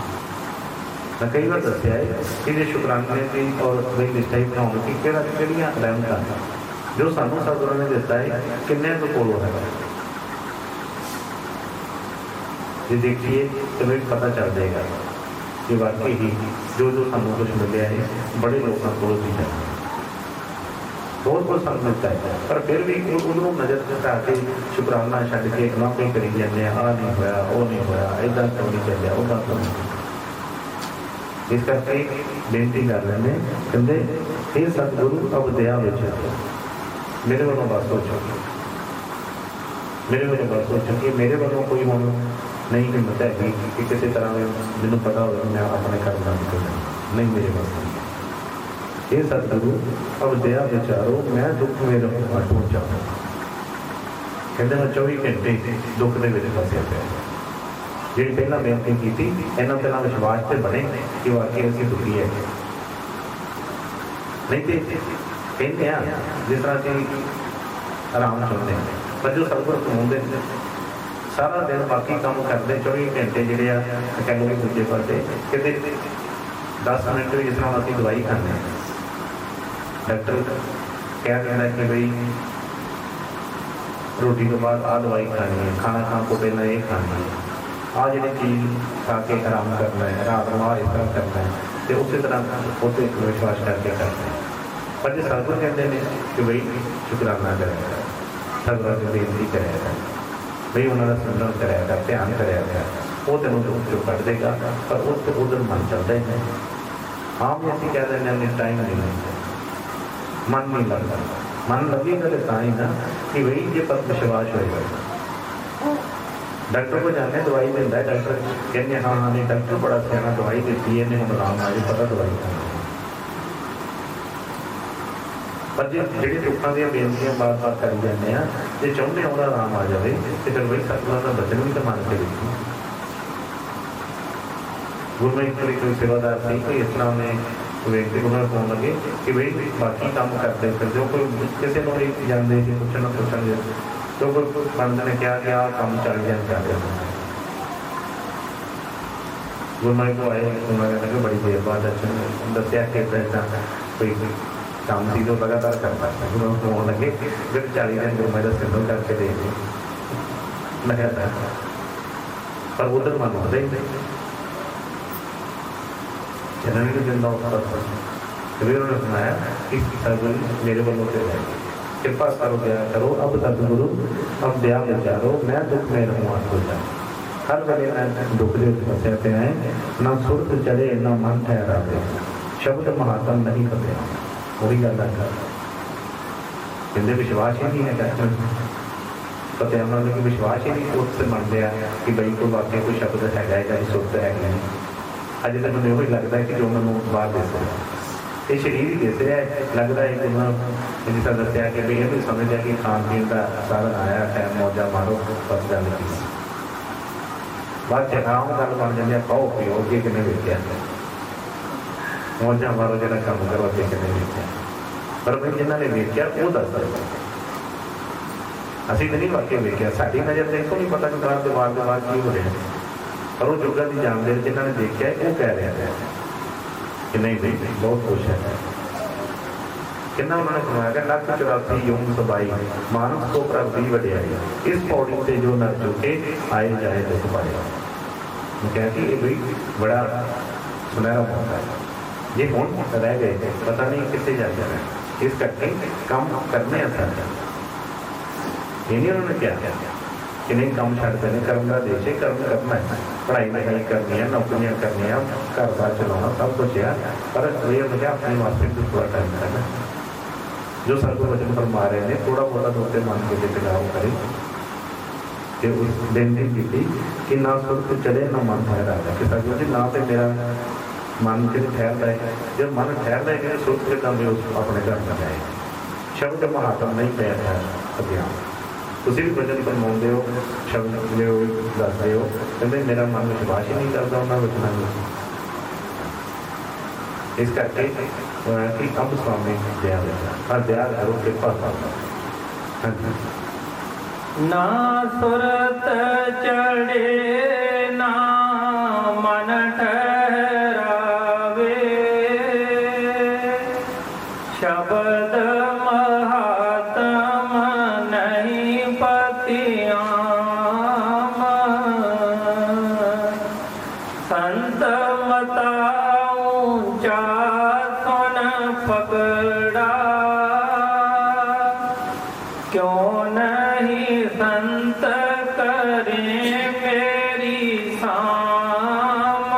ਮੈਂ ਕਈ ਵਾਰ ਦੱਸਿਆ ਹੈ ਕਿ ਜੇ ਸ਼ੁਕਰਾਨੇ ਦੀ ਔਰ ਬਈ ਨਿਸ਼ਚੈ ਬਣਾਉਣ ਕਿ ਕਿਹੜੀਆਂ ਰਹਿਮਤਾਂ ਜੋ ਸਾਨੂੰ ਸਤਿਗੁਰਾਂ ਨੇ ਦਿੱਤਾ ਹੈ ਕਿੰਨੇ ਕੁ ਕੋਲੋਂ ਹੈ ਜੇ ਦੇਖੀਏ ਤਾਂ ਮੈਨੂੰ ਪਤਾ ਚੱਲ ਜਾਏਗਾ ਕਿ ਵਾਕਈ ਹੀ ਜੋ ਸਾਨੂੰ ਕੁਝ ਮਿਲਿਆ ਹੈ ਬੜੇ ਲੋਕਾਂ ਕੋਲੋਂ ਵੀ ਹੈ ਬਹੁਤ ਬਹੁਤ ਸਾਨੂੰ ਮਿਲਦਾ ਹੈ ਪਰ ਫਿਰ ਵੀ ਉਹਨੂੰ ਨਜ਼ਰ ਹਟਾ ਕੇ ਸ਼ੁਕਰਾਨਾ ਛੱਡ ਕੇ ਉਲੰਘੇ ਕਰੀ ਜਾਂਦੇ ਆ ਆਹ ਨਹੀਂ ਹੋਇਆ ਉਹ ਨਹੀਂ ਹੋਇਆ ਇੱਦਾਂ ਕਿਉਂ ਨਹੀਂ ਚੱਲਿਆ ਉਹਦਾ ਕਿਉਂ ਨਹੀਂ ਇਸ ਕਰਕੇ ਬੇਨਤੀ ਕਰ ਰਹੇ ਨੇ ਕਹਿੰਦੇ ਇਹ ਸਤਿਗੁਰੂ ਅਵਦਿਆ ਵਿੱਚ ਮੇਰੇ ਵੱਲੋਂ ਬਸ ਸੋਚੋ ਮੇਰੇ ਵੱਲੋਂ ਬਸ ਸੋਚੋ ਕਿ ਮੇਰੇ ਵੱਲੋਂ ਕੋਈ ਹੁਣ ਨਹੀਂ ਹਿੰਮਤ ਹੈਗੀ ਕਿ ਕਿਸੇ ਤਰ੍ਹਾਂ ਮੈਨੂੰ ਪਤਾ ਹੋਵੇ ਮੈਂ ਆਪਣੇ ਘਰ ਦਾ ਨਹੀਂ ਮੇਰੇ ਵੱਲੋਂ ਇਹ ਸਤਿਗੁਰੂ ਅਵਦਿਆ ਵਿਚਾਰੋ ਮੈਂ ਦੁੱਖ ਮੇਰੇ ਹਟੋ ਜਾਵਾਂ ਕਹਿੰਦੇ ਮੈਂ 24 ਘੰਟੇ ਦੁੱਖ ਦੇ ਵਿੱਚ ਫਸਿਆ ਪਿਆ ਜਿਹੜੀ ਪਹਿਲਾਂ ਬੇਨਤੀ ਕੀਤੀ ਇਹਨਾਂ ਪਹਿਲਾਂ ਵਿਸ਼ਵਾਸ ਤੇ ਬਣੇ ਕਿ ਵਾਕਈ ਅਸੀਂ ਦੁਖੀ ਹੈ ਨਹੀਂ ਤੇ ਕਹਿੰਦੇ ਆ ਜਿਸ ਤਰ੍ਹਾਂ ਕਿ ਆਰਾਮ ਚਾਹੁੰਦੇ ਪਰ ਜੋ ਸਤਿਗੁਰ ਕਮਾਉਂਦੇ ਸਾਰਾ ਦਿਨ ਬਾਕੀ ਕੰਮ ਕਰਦੇ 24 ਘੰਟੇ ਜਿਹੜੇ ਆ ਕਹਿੰਦੇ ਦੂਜੇ ਪਾਸੇ ਕਿਤੇ 10 ਮਿੰਟ ਵੀ ਜਿਸ ਤਰ੍ਹਾਂ ਅਸੀਂ ਦਵਾਈ ਖਾਂਦੇ ਹਾਂ ਡਾਕਟਰ ਕਹਿ ਦਿੰਦਾ ਕਿ ਬਈ ਰੋਟੀ ਤੋਂ ਬਾਅਦ ਆਹ ਦਵਾਈ ਖਾਣੀ ਹੈ ਖਾਣਾ ਖਾਣ ਤੋਂ ਪਹਿਲਾਂ ਇਹ ਖਾਣੀ ਹੈ ਆਹ ਜਿਹੜੀ ਚੀਜ਼ ਖਾ ਕੇ ਆਰਾਮ ਕਰਨਾ ਹੈ ਰਾਤ ਨੂੰ ਆਹ ਇਸ ਤਰ੍ਹਾਂ ਕਰਨਾ ਹੈ ਤੇ ਉਸੇ ਤਰ੍ਹਾਂ ਉੱਤੇ ਵਿਸ਼ਵਾਸ ਕਰਕੇ ਕਰਨਾ ਹੈ ਪਰ ਜੇ ਸਤਿਗੁਰ ਕਹਿੰਦੇ ਨੇ ਕਿ ਬਈ ਸ਼ੁਕਰਾਨਾ ਕਰਿਆ ਕਰ ਸਤਿਗੁਰਾਂ ਦੀ ਬੇਨਤੀ ਕਰਿਆ ਕਰ ਬਈ ਉਹਨਾਂ ਦਾ ਸਿਮਰਨ ਕਰਿਆ ਕਰ ਧਿਆਨ ਕਰਿਆ ਕਰ ਉਹ ਤੈਨੂੰ ਦੁੱਖ ਚੋਂ ਕੱਢ ਦੇਗਾ ਪਰ ਉਸ ਤੋਂ ਉਧਰ ਮਨ ਚੱਲਦਾ ਹੀ ਨਹੀਂ ਆਮ ਅਸੀਂ ਕਹਿ ਦਿੰਦੇ ਹਾਂ ਟਾਈਮ ਨਹੀਂ ਲੱਗਦਾ ਮਨ ਨਹੀਂ ਲੱਗਦਾ ਮਨ ਲੱਗੇਗਾ ਤਾਂ ਹੀ ਨਾ ਕਿ ਬਈ ਜੇ ਪਰ ਵਿਸ਼ਵਾਸ ਹੋਏਗਾ ਡਾਕਟਰ ਕੋਲ ਜਾਂਦੇ ਦਵਾਈ ਦਿੰਦਾ ਹੈ ਡਾਕਟਰ ਕਹਿੰਦੇ ਹਾਂ ਹਾਂ ਨਹੀਂ ਡਾਕਟਰ ਬੜਾ ਸਿਆਣਾ ਦਵਾਈ ਦਿੱਤੀ ਇਹਨੇ ਹੁਣ ਆਰਾਮ ਆ ਜੇ ਪਤਾ ਦਵਾਈ ਪਰ ਜੇ ਜਿਹੜੇ ਦੁੱਖਾਂ ਦੀਆਂ ਬੇਨਤੀਆਂ ਬਾਰ-ਬਾਰ ਕਰੀ ਜਾਂਦੇ ਆ ਜੇ ਚਾਹੁੰਦੇ ਉਹਦਾ ਆਰਾਮ ਆ ਜਾਵੇ ਤੇ ਫਿਰ ਬਈ ਸਤਿਗੁਰਾਂ ਦਾ ਬਚਨ ਵੀ ਤਾਂ ਮੰਨ ਕੇ ਦੇਖੋ ਗੁਰਮਤਿ ਕੋਈ ਸੇਵਾਦਾਰ ਸੀ ਕਿ ਇਸ ਤਰ੍ਹਾਂ ਨੇ ਵੇਖਦੇ ਉਹਨਾਂ ਨੂੰ ਫੋਨ ਲੱਗੇ ਕਿ ਬਈ ਬਾਕੀ ਕੰਮ ਕਰਦੇ ਫਿਰ ਜੋ ਕੋਈ ਕਿਸੇ ਨੂੰ ਵੀ ਜਾਂਦੇ ਸੀ ਪੁੱਛਣਗੇ तो पंत ने क्या कि काम चल गया गुरु को आए उन्होंने बड़ी देर बाद दसिया कि कोई काम सी तो लगातार करता गुरु फोन लगे फिर 40 दिन गुरु का सिमरन करके दे लगातार पर उधर मन होता ही जननी को जिंदा होता फिर उन्होंने सुनाया कि मेरे वालों से कृपा करो दया करो अब सतगुरु अब दया विचारो मैं दुख में रहूँ हो जाए हर वेले मैं दुख के फसे पे हैं ना सुरत चढ़े ना मन ठहरा दे शब्द महात्म नहीं करते वही गल है कहते विश्वास ही नहीं है पता उन्होंने कि विश्वास ही नहीं उससे मनते हैं कि बई कोई वाकई कोई शब्द है सुरत है नहीं अजे तक मैंने वही लगता है कि जो मैं बाहर दे सकता ये शरीर ही दस रहा है लगता है कि उन्होंने जिस तरह दसिया कि भी ये भी समझ है कि खान पीन का साधन आया टाइम मौजा मारो बस गल की बाद चखाओ गल बन जाती है खाओ पियो अगे किन्ने वेख्या मौजा मारो जो काम करो अगे किन्ने वेख्या पर भाई जिन्होंने वेख्या वो दस दे असीं नहीं वाकई वेख्या साडी नज़र देखो नहीं पता कि बार बार की हो रहा पर वो जुगा की जानते जिन्होंने देखा वो कह रहा है कि नहीं नहीं बहुत खुश है कितना उन्होंने सुनाया 184 योग सबाई मानस को प्रभु वड्याई इस पौड़ी से जो नर चुके आए जाए दुख पाए कहती है भाई बड़ा सुनहरा मौका है ये हूँ रह गए पता नहीं कितने जा जाना इस करके काम करने असर ये नहीं उन्होंने क्या कि नहीं काम छड़ देने कर्म का देश है कर्म करना है पढ़ाई लिखाई करनी है नौकरियां करनी है घर बार चलाना सब कुछ है पर ये मुझे अपने वास्ते भी थोड़ा टाइम करना जो सतगुरु वचन फरमा रहे हैं थोड़ा बहुत दोस्ते मान के टिकाव करे कि उस बेनती की कि ना सुर तो चढ़े ना मन ठहरा कि सतगुरु जी ना तो मेरा मन कित ठहरता है, जब मन ठहरता है कि सुख कितना भी उस अपने घर में जाए। शब्द महात्म नहीं पैदा अभियान तुम भी भजन फरमाते हो, शब्द जो दसते हो, कहते मेरा मन विश्वास ही नहीं करता उन्होंने वचनों में। इस करके कि अब स्वामी दया और दया करो कृपा करो। हाँ जी। ना सुरत चढ़े ना मन ठहरावे, शब्द महात्म नहीं पतियाम, संत मता ऊंचा सुन पकड़ा, क्यों नहीं संत करें मेरी साम।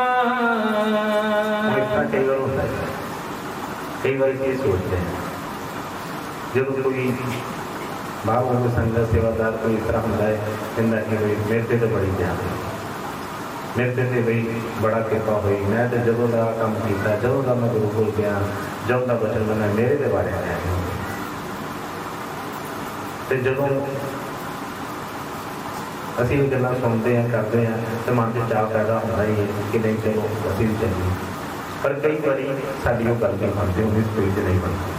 कई बार ये सोचते हैं जब कोई भाव को संगत सेवादार कोई इस तरह होता है, कहता कि भाई मेरे से तो बड़ी ध्यान है, मेरे से भाई बड़ा कृपा हुई, मैं तो जदों का काम किया, जदों का मैं गुरु कोल गया, जदों का बचन बना मेरे के बारे में आया। तो जदों असी भी गल्लां सुनते हैं करते हैं तो मन से चाह पैदा होता ही है कि नहीं चलो असी भी चलिए, पर कई बार साड़ी वो गल नहीं बनती, उन्हें स्पीड नहीं बनती।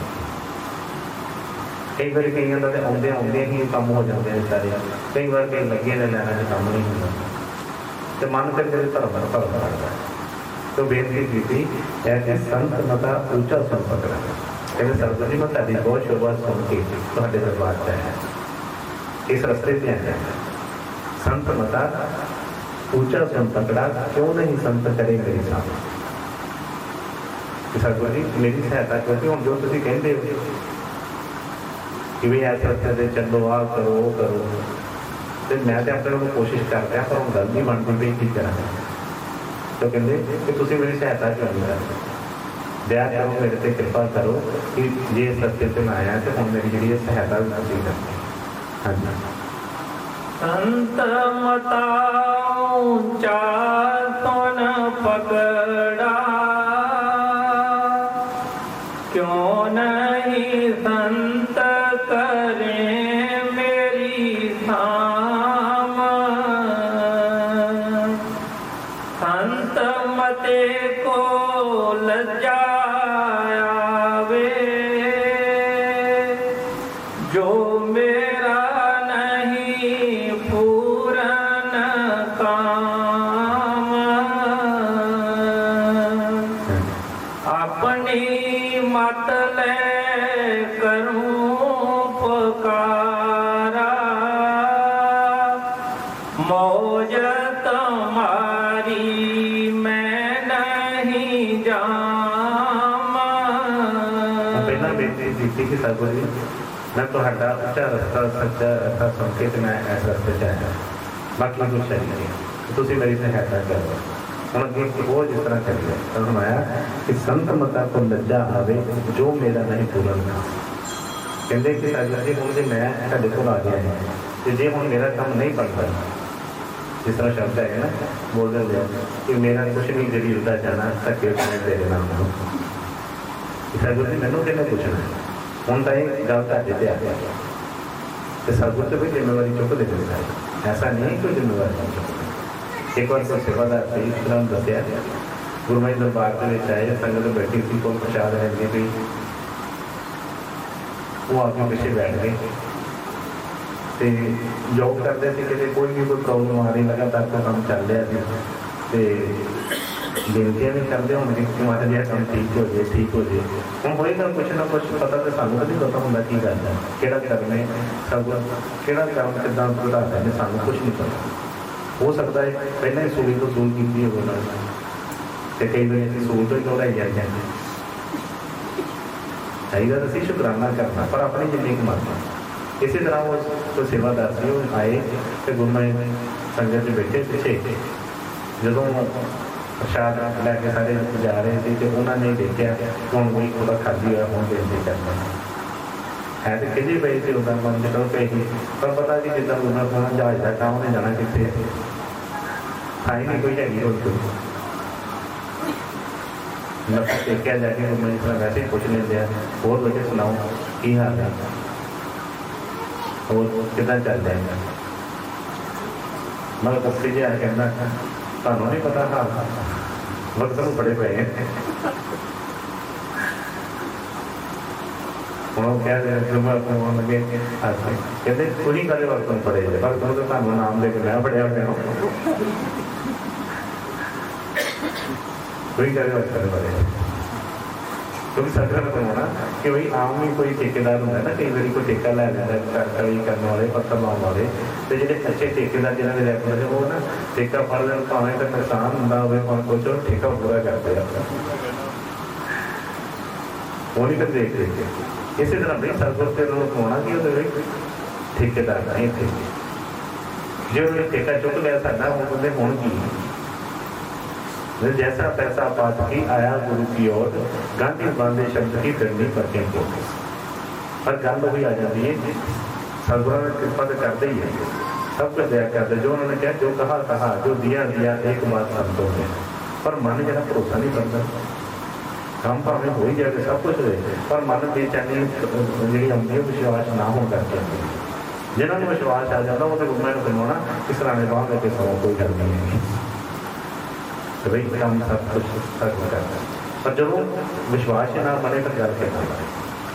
कई बार कई का तो आउंदे आउंदे ही काम हो जाते हैं बेचारे, कई बार कई लगे ने लैना से काम नहीं होता, तो मन फिर मेरे धर्म पर भर पड़ता है। तो बेनती की ऐसे संत मता ऊंचा सुन पकड़ा, कहते सरदार जी मैं तारी बहुत शोभा सुन के तुहाडे दरबार च आया, इस रस्ते से आया। संत मता ऊंचा सुन पकड़ा, क्यों नहीं संत करे मेरी सामने। सरदार जी मेरी सहायता क्योंकि हम जो तुम कहते हो कि भाई ऐसे रस्ते से चलो आ करो वो करो, तो मैं तो अपने को कोशिश कर रहा पर हम गल नहीं बनती पई की करा। तो कहते कि तुम मेरी सहायता क्यों नहीं करते, दया करो मेरे से कृपा करो कि जे इस रस्ते से मैं आया तो हम मेरी जी सहायता भी करते। हाँ जी। संत मता ऊंचा सुन पकड़ा, क्यों नहीं संत करें मेरी साम। संत मते को लज्जावे, जो मेरा नहीं पूरन काम। अपनी मत ले करूं पुकारा, मौज तुम्हारी मैं नहीं जामा। पहला बेनती की कि सरदार जी मैं तो ऊंचा रस्ता सच्चा रस्ता सुन के तो मैं इस रस्ते से आया, बाकी कुछ नहीं, तो तुम मेरी सहायता करो। हम वो जिस तरह करिए फरमाया कि संत मता को लज्जा आवे, जो मेरा नहीं पूरन था। कहते कि सरदार जी हम मैं साढ़े को आ गया है, तो जे हम मेरा काम नहीं बनता, जिस तरह शब्द है ना बोल रहे कि मेरा कुछ नहीं जी उदा जाना धक्के खाने तेरे नाम हो। सरदार जी मैनू कहने पूछना हम तो ये गल तुहाडे ते आ गया, तो सरदार तो भी जिम्मेवारी चुक दे देता है, ऐसा नहीं कोई जिम्मेवारी नहीं चुकता। एक बार कोई सेवादार से तुरंत दसिया गुरु महाराज दरबार के आए, संगत बैठी थी, कोई प्रसाद रखी थी, वो आके पिछे बैठ गए, तो जॉब करते थे कि कोई भी कोई प्रॉब्लम आ रही, लगातार कोई काम चल रहा है, तो बेनतियाँ भी करते होंगे कि महाराज यह काम ठीक हो जाए ठीक हो जाए। हम होएगा कुछ ना कुछ पता, तो सानू कभी पता होंगे की गल है, किहड़ा करने सब किहड़ा काम कितना बढ़ाता है, सानू कुछ नहीं पता। हो सकता है पहले ही सूली तो सूल की हो, कई बार असं सूल तो ही दोहराई जाते हैं। चाहिए तो असं शुकराना करना, पर अपनी जिंदगी मारना। इसी तरह वो तो सेवादार से आए तो गुरु महाराज संगत बैठे पिछे, जो प्रसाद लैके सारे जा रहे थे, तो उन्होंने देखा कि हम कोई थोड़ा खाली हुआ हम बेनती करना है, तो खिजी पई थी उदा मन जो पे ही, पर पता कि जिदा उन्होंने जहाज का काम उन्हें जाना कितने थाई नहीं कोई हैगी होगी। मत्था टेकिया जाके गुरु जी तरह वैसे ही पूछ लेंगे और बच्चे सुनाओ की हाल है और कितना चल रहा है। मैं कस्ती जी आया कहना थानू नहीं पता हाल वक्त में बड़े पे हैं हम कह रहे लगे कहते तुम कदे वक्त में पढ़े पर तुम तो थानू नाम लेके मैं पढ़िया हुआ कोई कदे वक्त में पढ़े क्योंकि संग्रह करवाना कि भाई आम भी कोई ठेकेदार होंगे ना कई बार कोई ठेका लै लेंदा कड़ी करने वाले पत्थर लाने वाले तो जो अच्छे ठेकेदार जिन्होंने रैपर वो ना ठेका फड़ लें भावें तो नुकसान होंगे हो कुछ ठेका पूरा करते हैं वो नहीं कर देख देख इसी तरह भाई सरगुर से होना कि वो ठेकेदार नहीं थे जो ठेका चुक लिया साडा वो बंदे हुण की जैसा पैसा पात की आया गुरु की ओर गांधी बांधे शब्द की करनी पड़ती को पर गल भी आ जाती है सदगुरु ने कृपा तो करते ही है सब कुछ दया करते जो उन्होंने कहा जो कहा जो दिया दिया एक बात संतों में पर मन जरा भरोसा नहीं करता काम भावें हो ही जाए सब कुछ रहे पर मन बेचैनी जी आती है विश्वास ना हो करके जिन्होंने विश्वास आ जाता वो तो गुरु ने सुनाना कि सराने बाहर लेके सौ कोई गल नहीं है तो भाई काम सब कुछ सच करता है पर जो विश्वास ना बने तो गल के तो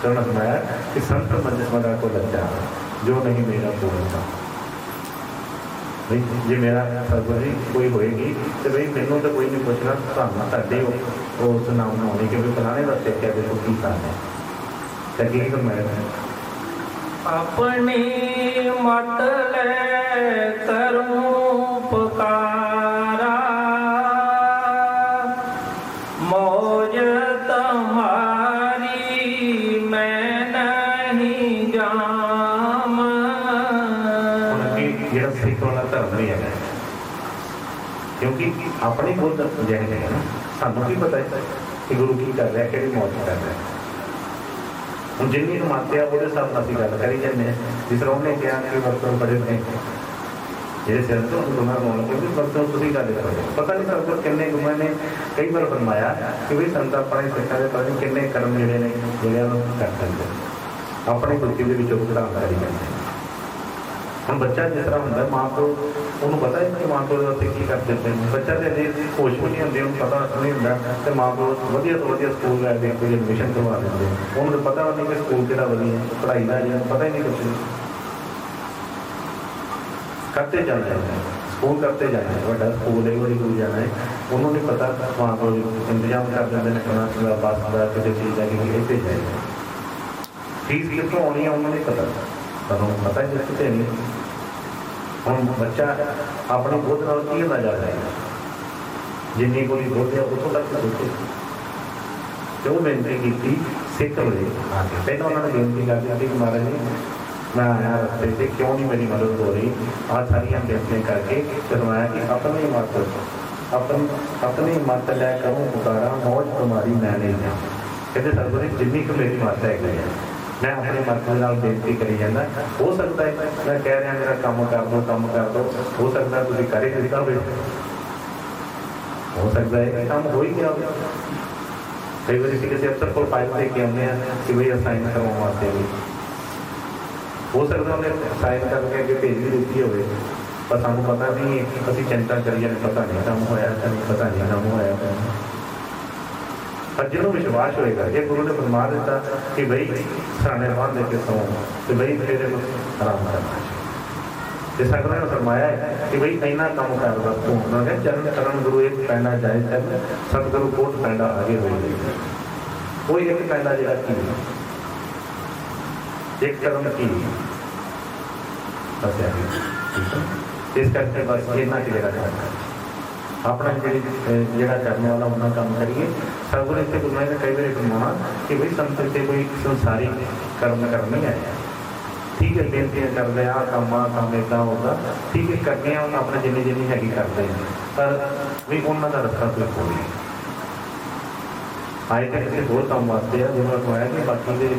उन्होंने सुनाया कि संत मजस्मदा को लज्जा जो नहीं मेरा पूर्णता भाई जे मेरा सतगुरु जी कोई होएगी तो भाई मैनू तो कोई नहीं पूछना थानू साडे उस नाम ना होनी क्योंकि फलाने का सिक्ख्या देखो की काम है लगे तो मैं अपनी मत ले करूं पुकारा मौज तुम्हारी मैं नहीं जाम जेड़ा सिख वाला धर्म नहीं है क्योंकि अपनी बुद्ध जहन है ना सानू की पता है कि गुरु की कर रहा है कि मौज कर रहा है हम जिन्नी मात्या वो हिसाब से गल करी जाने जिस तरह उन्हें कहा कि बर्तन बड़े ने ये सिर तो गुना होना क्योंकि बर्तन तुम गल करो पता नहीं सर किन्ने गुमा ने कई बार फरमाया कि भाई संत अपने सिखा के पता नहीं किन्ने कर्म जोड़े ने जोड़िया कर सकते अपनी बुद्धि के विचों चढ़ाव करी जाते हम बच्चा जिस तरह होंगे माँ प्यो उन्होंने पता है कि माँ प्यो वास्ते की कर देते हैं बच्चा तो अजे होश भी नहीं होंगे उन्हें पता नहीं होंगे तो माँ प्यो वधिया तो वधिया स्कूल लैके कोई एडमिशन करवा देंगे उन्होंने तो पता नहीं कि स्कूल कि वधिया पढ़ाई का अजे पता ही नहीं कुछ करते जाना है स्कूल करते जाना है बड़ा स्कूल है बड़ी दूर जाना है उन्होंने पता वहाँ को इंतजाम कर देते हैं खाना बस का किसी चीज़ का कि इतने जाएगा फीस कितों आनी है उन्होंने पता पर पता ही कितने नहीं हम बच्चा अपनी बुद्ध नाल की होना जा रहा है जिन्नी कोई बुद्ध है उतों तक सोचे तो वो बेनती की सिख वे आके पहले उन्होंने बेनती कर दी कि महाराज जी मैं आया रस्ते से क्यों नहीं मेरी मदद हो रही आज सारिया बेनतियाँ करके करवाया कि अपनी मत अपनी मत लै करूँ पुकारा मौज तुम्हारी मैं नहीं जा कहते सतगुरु जिन्नी कि मेरी मत है मैं अपनी मत के नाल बेनती करी जाना हो सकता है मैं कह रहा मेरा काम कर दो हो सकता है तुम कर ही दिता हो सकता है काम हो ही गया कई बार किसी अफसर को फाइल दे के आने कि भाई साइन करवाने वास्ते भी हो सकता उन्हें साइन करके अगे भेज भी दी हो पर सानू पता नहीं अभी चिंता करिए पता नहीं काम होया पता नहीं काम होया पर जिन्होंने विश्वास होएगा ये गुरु ने फरमा दिता कि भाई सराने बांध लेके सौ तो भाई फिर आराम करना चाहिए सतगुरु ने फरमाया है कि भाई इन्ना काम कर बस तू उन्होंने चरण करण गुरु एक पैंडा जायज है सतगुरु कोट पैंडा आगे हुई कोई एक पैंडा जरा की एक कदम की बस इस करके बस इन्ना कि जरा अपना जोड़ा करने वाला उन्ना काम करिए सतगुरु इतने गुरु ने कई बार फरमाना कि भाई संत से कोई संसारी कर्म करने आया ठीक है बेनतियाँ कर रहे आ काम इदा होगा ठीक है करने अपने जिन्नी जिन्नी हैगी करते हैं पर भी उन्होंने का रस्ता कोई हो नहीं आए तो किसी होर काम वास्ते है जिन्होंने कहया कि बाकी के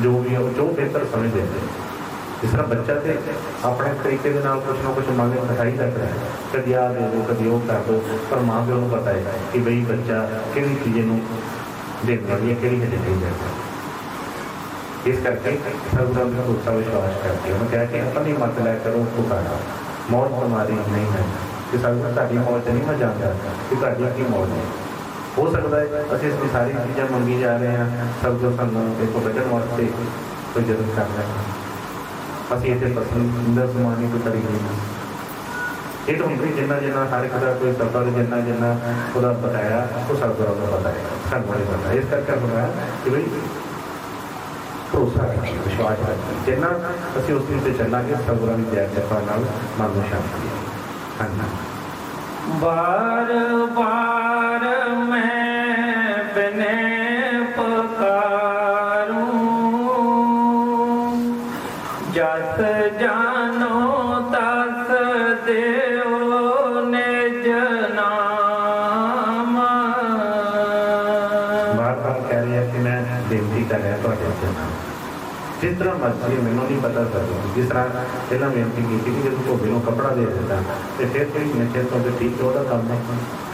जो भी है जो बेहतर समझ देते जिस तरह बच्चा तो अपने तरीके के नाल कुछ ना कुछ मंग मिठाई रखता है, कभी आ दे दो कभी वो कर दो, पर माँ प्यो को पता है कि बई बच्चा किसी चीज़ में देने वाली है, कि नहीं देता। इस करके सर्वधर्म में भरोसा विश्वास करके उन्होंने कहा कि अपनी मत लै करो पुकारा, मौत हमारी नहीं है कि सर्वधर्म ताड़ी मौत नहीं मैं जानता कि ताड़ी की मौत है। हो सकता है असं इसमें सारी चीज़ें मंगी जा रहे हैं, सर्वधर्म सानू इसको बचने वास्ते कोई जरूरत कर रहे हैं, ਅਸੀਂ ਇੱਥੇ ਪਸੰਦ ਸਮਾਨ ਹੀ ਕੋਈ ਕਰੀ ਨਹੀਂ। ਇਹ ਤਾਂ ਹੁੰਦੀ ਜਿੰਨਾ ਜਿੰਨਾ ਹਰ ਇੱਕ ਦਾ ਕੋਈ ਸਫਰ ਜਿੰਨਾ ਜਿੰਨਾ ਉਹਦਾ ਬਤਾਇਆ ਉਹ ਸਰਦਾਰਾਂ ਨੂੰ ਪਤਾ ਹੈ, ਸਾਨੂੰ ਨਹੀਂ ਪਤਾ। ਇਸ ਕਰਕੇ ਬਣਾਇਆ ਕਿ ਬਈ ਭਰੋਸਾ ਰੱਖੀਏ, ਵਿਸ਼ਵਾਸ ਰੱਖੀਏ, ਜਿੰਨਾ ਅਸੀਂ ਉਸ ਚੀਜ਼ 'ਤੇ ਚੱਲਾਂਗੇ ਸਰਦਾਰਾਂ ਦੀ ਦਇਆ ਕਿਰਪਾ ਨਾਲ ਮਨ ਨੂੰ ਸ਼ਾਂਤੀ ਹੈ। ਹਾਂਜੀ, बार बार मैं बिने पुकारूं, जस जानो तस देओ निज नाम। बार बार कह रही है कि मैं बेनती कर रहा ਤੁਹਾਡੇ ਅੱਗੇ ਨਾਲ, जिस तरह मर्जी मैनू नहीं पता सर, जिस तरह पहला बेनती की थी कि जब धोबी को कपड़ा दे देता तो फिर कोई नशे तो ठीक है, काम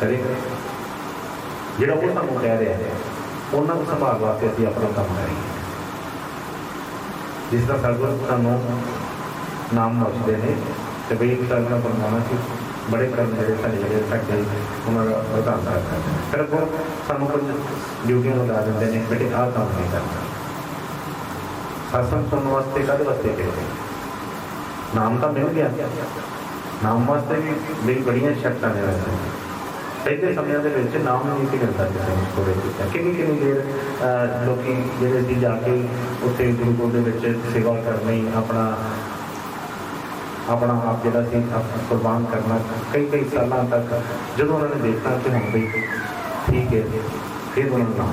करेगा जोड़ा वो सानू कह रहा है उन्होंने संभाल वास्ते अभी अपना काम करेंगे। जिस तरह सतगुरु सानू नाम बख्शते हैं तो बई एक साल का बनवाना कि बड़े कर्म जोड़े साढ़े उन्होंने प्रधान करता है, फिर वो सानू कुछ ड्यूटियां लगा देते हैं, बेटे आह काम नहीं करना। सत्संग सुनने वास्ते कद वास्ते कहते नाम तो मिल गया, नाम वास्ते भी बड़ी बड़िया शर्तां ने रहते हैं। पहले समय के नाम नहीं सी मिलता किसी को थोड़े किन्नी देर लोग जोड़े जाके उत्थे गुरुकुल के सेवा करनी, अपना अपना आप जोड़ा कुर्बान करना कई कई सालों तक, जो उन्होंने देखना कि हम भाई ठीक है फिर उन्होंने नाम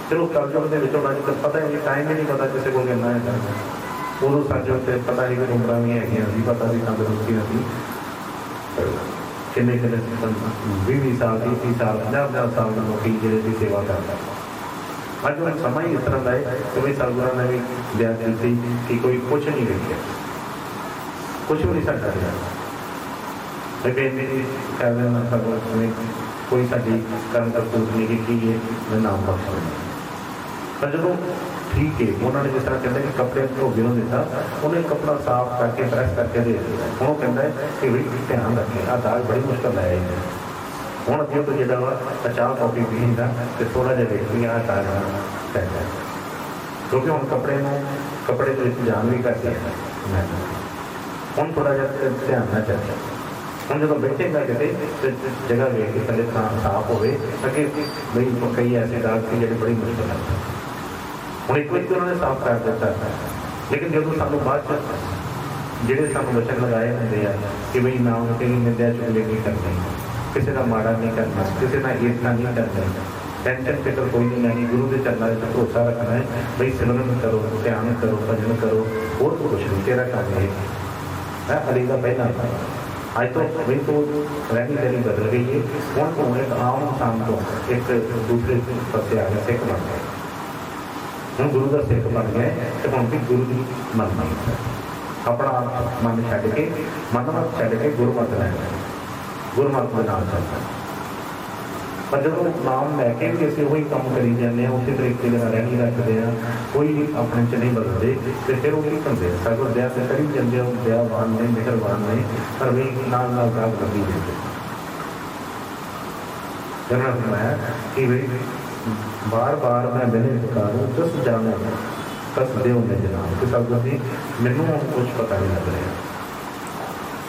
चलो कलयुग के उन्होंने पता ही नहीं, टाइम ही नहीं पता किसी को कितना है। उदों साजो से पता ही कि उम्र भी है, पता भी तंदुरुस्ती थी, किन्ने किन्ने 20 साल 30 साल 50 साल लोग जोड़े सेवा करता। अज मैं समा ही इस तरह का है कि भाई सतगुरां ने भी दया दी कि कोई कुछ नहीं देखिए, कुछ भी नहीं सकता मैं बेनती कर देना सतगुरु ने कोई साड़ी कर्म करतूत नहीं की है, मैं नाम बख्श देना। पर जो ठीक है उन्होंने जिस तरह कहते हैं कि कपड़े धोबी को दिता, उन्हें कपड़ा साफ करके प्रेस करके दे दिया, वो कहता है कि भाई ध्यान रखें आ दाग बड़ी मुश्किल है हूँ अगे तो जो चाह कॉफी पीता तो थोड़ा जहा देखिए आ दाग पैदा है, क्योंकि हम कपड़े तो जान भी करते हैं। मैं हूँ थोड़ा जहा ध्यान ना चाहिए, हम जो बैठेगा कितने जगह वेख के थले साफ हो अगे बई कई ऐसे दाग थे जो बड़ी मुश्किल है, हूँ एक बार उन्होंने साफ कर दिता। लेकिन जो सूँ बाद जोड़े सू वचन लगाए होंगे कि बई नाम कहीं निंदा चुगली नहीं करनी, किसी का माड़ा नहीं करना, किसी का ईर्षा नहीं करनी, टेंशन फिक्र कोई नहीं लैनी, गुरु के चरणों में भरोसा रखना है। बई सिमरन करो, ध्यान करो, भजन करो, और तो कुछ नहीं, तेरा काम है अली का पहला अज तो बई तो रहनी सहनी बदल गई है, हूँ तो एक आम इंसान को एक दूसरे पासे आ गया, सिख बन गया, हूँ गुरु का सिख बन गया तो हम भी गुरु की मन नहीं अपना मन छड्ड के मन मत छड्ड के गुरु मत लैना, गुरु मत के नाम चलता। पर जो नाम लैके भी असं वही काम करी जाने उसी तरीके रहनी रखते हैं, कोई अपने च नहीं बदलते तो फिर वो करते सगुर दया से करी जाते हो, दयावान ने मेहरबान ने, पर भी नाल दाग लगी देते। उन्होंने सुनाया कि भाई बार बार मैं बिने पुकारूं जस जानो तस देओ निज नाम, कि सतगुर जी मैनू कुछ पता नहीं लग रहा।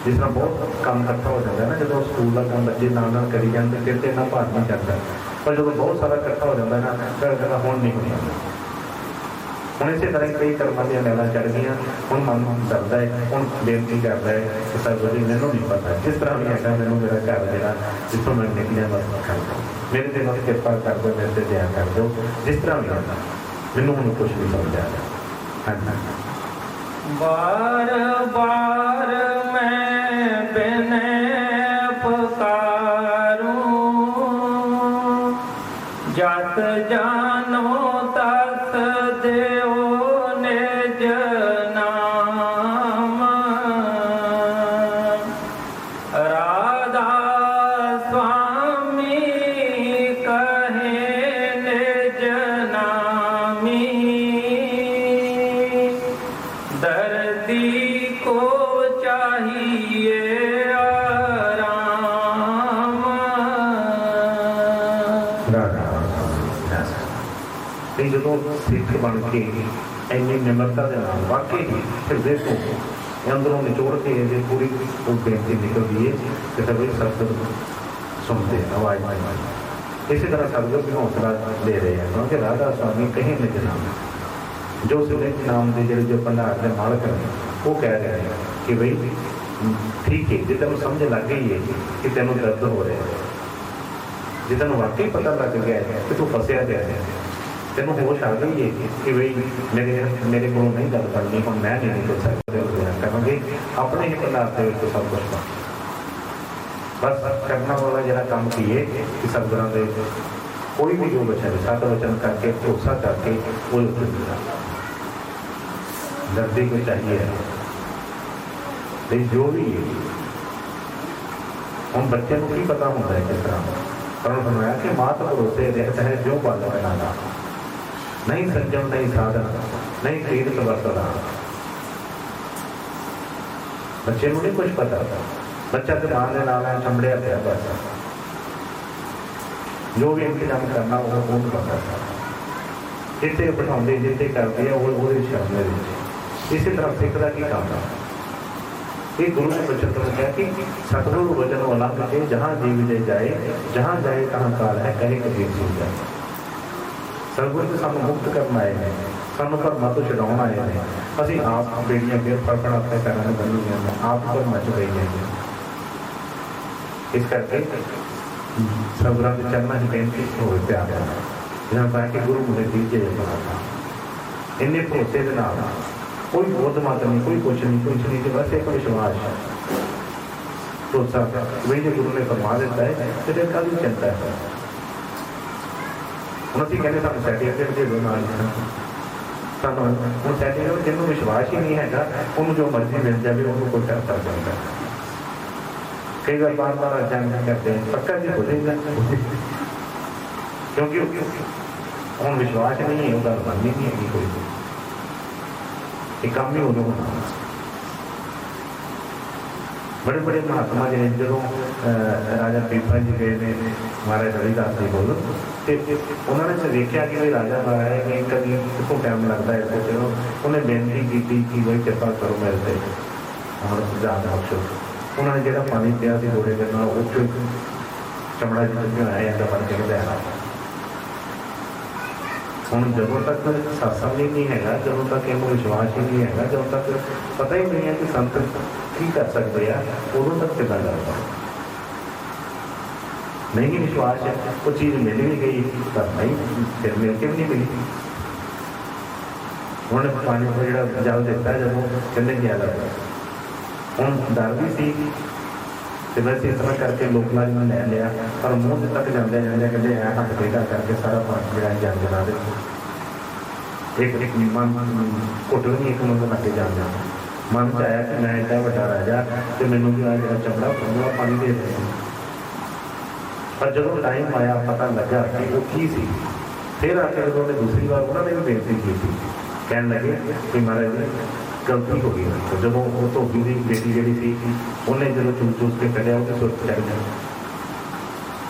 जिस तरह बहुत काम इकट्ठा हो जाता है ना, जो स्कूल का काम बच्चे नाल करी जाते फिर तो इन्ना भार नहीं चढ़ता, पर जो बहुत सारा इकट्ठा हो जाता है ना फिर कहता हूँ नहीं होना। हूँ इस तरह कई कर्मां दी मैलां चढ़ गई, हूँ मन डरदा है, हूँ बेनती करता है कि सतगुर जी मैनू नहीं पता, जिस तरह भी है मैनू मेरा घर जो जितों मैं निकलिया बस कर दो, मेरे ते बस कृपा कर दो, मेरे से दया कर दो, जिस तरह भी है मैनू हूँ कुछ नहीं समझ आ रहा। बार बार मैं बिने पुकारूं, जस जानो तस देओ निज नाम। सिख बन के इन्नी निमरता के नाल वाकई हिरदे तो अंदरों निचोड़ के ये पूरी बेनती निकलती है कि सभी सतगुर सुनते हैं आवाज़ में। इसी तरह सतगुर भी हौसला दे रहे हैं क्योंकि राधा स्वामी कहीं न जनाब जो सिद्ध नाम के जो भंडार के मालक हैं वो कह रहे हैं कि भाई ठीक है जो तेन समझ लग गई है कि तेन दर्द हो रहा है, जो तेन वाकई पता लग गया है कि तू फसिया गया है, तेन होश आ गई है कि भाई मेरे को नहीं गल करनी हम मैं नहीं निकल सकता करूँगी अपने ही भंडार से सब कुछ बस करना वाला जरा काम किए कि सतगुरां दे कोई भी जो वचन 7 वचन करके भरोसा करके वो दर्दी को चाहिए लेकिन जो भी है हम बच्चे को नहीं पता होता है किस तरह पर सुनाया कि मात भरोसे रहता है जो बालक नाना नहीं संजम नहीं साधन नहीं तीर्थ वर्तना। बच्चे को नहीं कुछ पता बच्चा दिमाग के नाल चमड़िया पाया बस जो भी इंतजाम करना वो पता जितने बिठाते जितने करते हैं वो शरण इसी तरह सिख का की काम है। ये गुरु ने वचन तो कहा कि सतगुरु वचन उलंघ के जहाँ जीव दे जाए जहाँ जाए तहाँ काल है कहे कबीर सुन जाए। सतगुरु ने सानू मुक्त करना आए हैं सानू भरमा तो छुड़ाउण आए हैं असीं आप बेड़ियां फिर फड़फड़ अपने पैरों में बनी हुई हैं आप भरमा च गई हैं। इस करके सतगुरां दे चरणों की बेनती होवे प्यार जिन्होंने कहा कि गुरु मुझे दीजिए बनाता इन्ने भरोसे के नाल कोई बोध मत नहीं कोई कुछ नहीं तो बस एक विश्वास तो वही जो गुरु ने फरमा दिता है तो फिर काहदी चिंता है। हम असीं कहते सानूं सर्टिफिकेट दे दो नाल सानूं हुण सर्टिफिकेट जिन्होंने विश्वास ही नहीं है उन्होंने जो मर्जी मिल जाए उन्होंने कोई कर सकता है। कई बार बार अचानक करते हैं पक्का जी हो जाएगा क्योंकि हम विश्वास नहीं है वो गल बननी नहीं है कोई एक काम ही उदों होना। बड़े बड़े महात्मा जिन्हें जो राजा पीपा जी गए ने महाराज रविदास जी बोल तो उन्होंने देखा कि भाई राजा मारा है कि कभी कितों टाइम लगता है तो चलो उन्हें बेनती की कि भाई कृपा करो मेरे से हमारा जान बख्शो। उन्होंने जो पानी पिया से घोड़े करना उस चमड़ा जितना आया बन के लिया हम जदों तक सत्संग ही नहीं है जदों तक इन्हों विश्वास ही नहीं है जदों तक पता ही नहीं है कि संत की कर सकते हैं उदों तक कितना करता नहीं विश्वास है वो चीज़ मिल भी गई पर नहीं फिर मिल के भी नहीं मिली। उन्होंने पानी को जो जल दिता जब कहने क्या लगता हम डर भी सी तो वैसे इस तरह करके लोग लाज में लै लिया पर मूँह तक जाते जाते कहते हैं हाथ टेढ़ा करके सारा पानी जो जल जला दे एक मन घुट भी एक मन लगे जान जाना मन च आया कि मैं एडा वड्डा राजा तो मैनू भी आ जो चमड़ा पूरा पानी दे दे पर जो टाइम आया पता लगा कि वो की सी फिर आके जो दूसरी बार उन्होंने भी बेनती की थी कह लगे कि महाराज जी गलती हो गई तो जब वो धोबी की बेटी जी थी उन्हें जो चूस चूस के कढ़िया उसने सुर चढ़ गया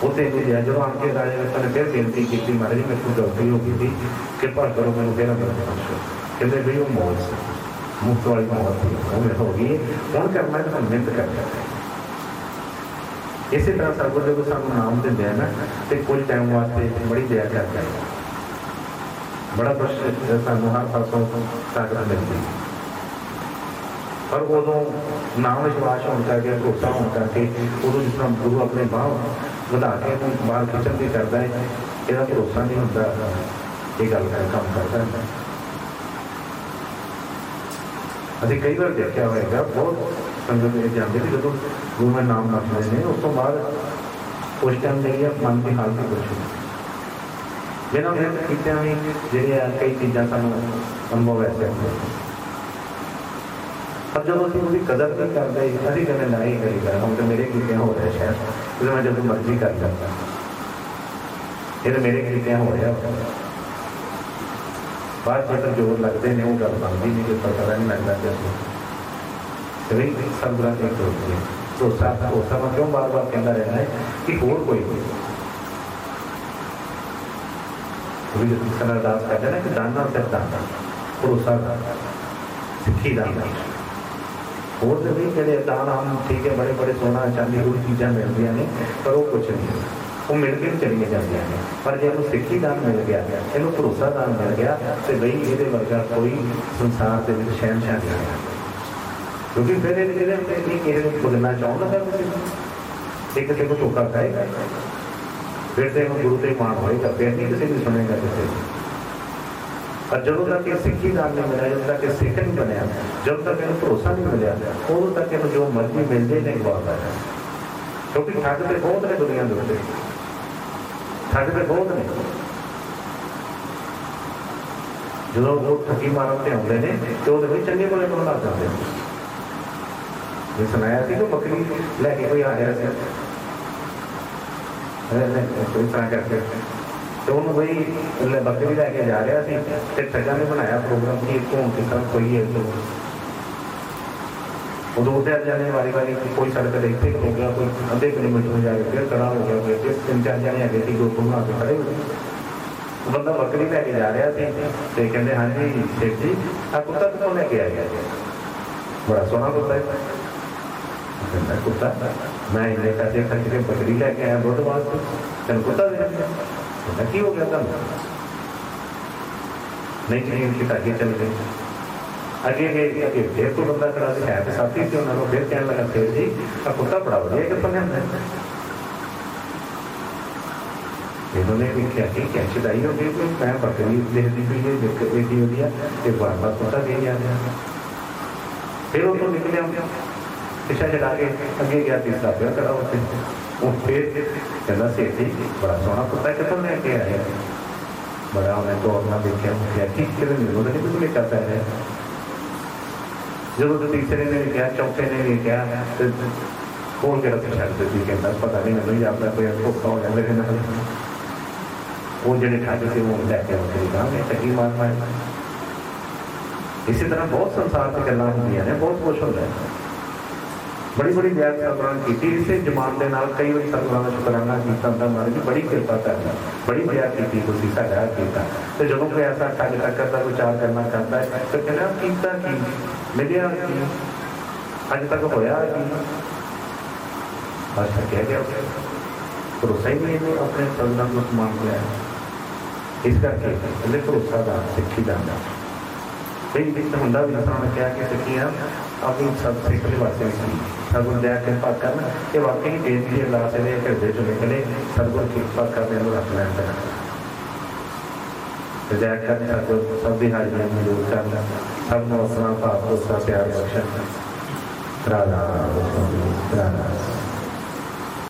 उत्ते नहीं दिया जो आके राजा ने फिर बेनती की महाराज जी मेरे को गलती हो गई थी कृपा करो मैंने फिर कहते भाई वो मौत से मुफ्त वाली मौत थी वो मेरे हो गई हूँ करना है तो हम मिहनत करना है। इसी तरह सतगुरु जो सानू नाम देंगे हैं ना तो कुछ टाइम वास्ते बड़ी दया करता है बड़ा कुछ सानू हर पासों ताकत मिलती है पर उदों ना विश्वास होने करके भरोसा होने करके उदों जिस तरह गुरु अपने बाह बढ़ा के बाहर खिंचन भी करता है यदा भरोसा नहीं होता ये गल कर काम करता है। अभी कई बार देखा होगा बहुत संगत जाते भी जो गुरु में नाम रखते हैं उस तो बाद उस टाइम नहीं मन की हालत कुछ बिना मेहनत कीतिया भी जी कई चीज़ा सानू अनुभव ऐसे होते पर जब असं उसकी कदर नहीं करते अभी कहने ना ही करेगा हम तो मेरे कीतिया हो रहा शायद तो मैं जब मर्जी कर सकता ये तो मेरे कीतिया हो रहा बाद जो जोर लगते हैं वो गल बनती नहीं जो पता नहीं लगता जैसे भाई सब बुरा एक होती है भरोसा मैं क्यों बार बार कहता रहना है कि होर कोई ਵੀ ਜਿਸ ਤਰ੍ਹਾਂ ਅਰਦਾਸ ਕਰਦੇ ਨਾ ਕਿ ਦਾਨਾ ਸਿਰ ਦਾਨਾ ਭਰੋਸਾ ਦਾਨਾ ਸਿੱਖੀ ਦਾਨਾ ਹੋਰ ਤਾਂ ਵੀ ਜਿਹੜੇ ਦਾਨ ਆਮ ਠੀਕ ਹੈ ਬੜੇ ਬੜੇ ਸੋਨਾ ਚਾਂਦੀ ਹੋਰ ਚੀਜ਼ਾਂ ਮਿਲਦੀਆਂ ਨੇ ਪਰ ਉਹ ਕੁਛ ਨਹੀਂ ਉਹ ਮਿਲ ਕੇ ਚਲੀਆਂ ਜਾਂਦੀਆਂ ਨੇ ਪਰ ਜੇ ਇਹਨੂੰ ਸਿੱਖੀ ਦਾਨ ਮਿਲ ਗਿਆ ਇਹਨੂੰ ਭਰੋਸਾ ਦਾਨ ਮਿਲ ਗਿਆ ਤੇ ਬਈ ਇਹਦੇ ਵਰਗਾ ਕੋਈ ਸੰਸਾਰ ਦੇ ਵਿੱਚ ਸ਼ਹਿਨਸ਼ਾਹ ਨਹੀਂ ਹੈ ਕਿਉਂਕਿ ਫਿਰ ਇਹਦੇ ਨਹੀਂ ਕਿਸੇ ਨੂੰ ਬੋਲਣਾ ਚਾਹੁੰਦਾ ਹੈ ਤੁਸੀਂ ਇੱਕ ਕਿਸੇ ਨੂੰ ਧੋਖਾ ਖਾਏਗਾ ਫਿਰ ਤੇ ਇਹਨੂੰ ਗੁਰੂ ਤੇ ਮਾਣ ਹੋਏਗਾ ਫਿਰ ਨਹੀਂ ਕਿਸੇ ਨੂੰ ਸੁਣੇਗਾ ਕਿਸੇ पर जो तक ये सिक्खी दान नहीं मिला जब तक ये सिख नहीं बनया जब तक इन भरोसा नहीं मिला उदों तक इन जो मर्जी मिलते नहीं गवाता है क्योंकि ठग तो बहुत ने दुनिया के उत्ते ठग तो बहुत ने जो वो ठगी मारन से आते हैं तो वो चंगे बोले को ला जाते हैं मैं सुनाया कि तो बकरी लैके कोई आ गया कोई तरह करके तो उन्होंने वही बकरी लैके जा रहा था तो ठगा ने बनाया प्रोग्राम कि इतों किस तरह कोई है तो वो दो चार जने वारी वारी कोई सड़क पर इतने खड़ो गया कोई अद्धे किलोमीटर में जाके फिर खड़ा हो गया फिर तीन चार जने आगे थी ग्रुप बना के खड़े हो बंदा बकरी लैके जा रहा था तो कहते हाँ जी सेठ जी आ कुत्ता कितों लैके आया बड़ा सोहना कुत्ता है कहता कुत्ता मैं इन्ने पैसे खर्च के बकरी लैके आया दुध वास्ते तेन कुत्ता दे की हो गया तुम नहीं चाहिए उनकी ताकि चल गई अगे अगे फिर कोई बंदा खड़ा है तो साथी से उन्होंने फिर कहने लगा फिर जी आ कुत्ता बड़ा बढ़िया कितों लिया इन्होंने देखा कि क्या चिदाई हो गई कोई मैं बकरी देखती पी है बेटी हो गया एक बार बार कुत्ता दे गया फिर वो तो निकले पिछा चढ़ा के अगे गया तीसरा फिर खड़ा होते वो फिर कहना सेठ जी बड़ा सोहना कुत्ता कितों लैके आया बड़ा उन्हें दौड़ना देखा कि कितने नहीं कुछ लेकर पै रहे जो तो तीसरे ने भी कहा चौथे ने भी कहा खोल के रख छड़ दी कहता पता नहीं मैंने जाता कोई धोखा हो जाए लेकिन वो जो ठग से वो लैके आते ठगी मार पाए इसी तरह बहुत संसार की गल्लां होंदियां ने बहुत कुछ होता है बड़ी बड़ी व्याख्या सतगुरां ने की इसे जमान के नाल कई बार सतगुरां का शुकराना किया महाराज जी बड़ी कृपा करना बड़ी दया की तुसीं साडा कीता ते जदों कोई ऐसा ठग टक्कर का विचार करना चाहता है तो कहना कीता की मिलिया की अज तक होया की बस कह गया भरोसा ही नहीं अपने सतगुरां को समान लिया इस करके पहले भरोसा दा सिक्खी दा कई विच हुंदा भी जिस तरह कहा कि सिक्खियां अपनी सब सिख के वास्ते सतगुर दया कृपा करना ये वाकई बेनती अरदास है हृदय चो निकले सतगुर कृपा करने रख लैन दया कर सतगुर सब की हाजरी मंजूर करना सब अपना भाव भरोसा प्यार बख्शण राधा राधा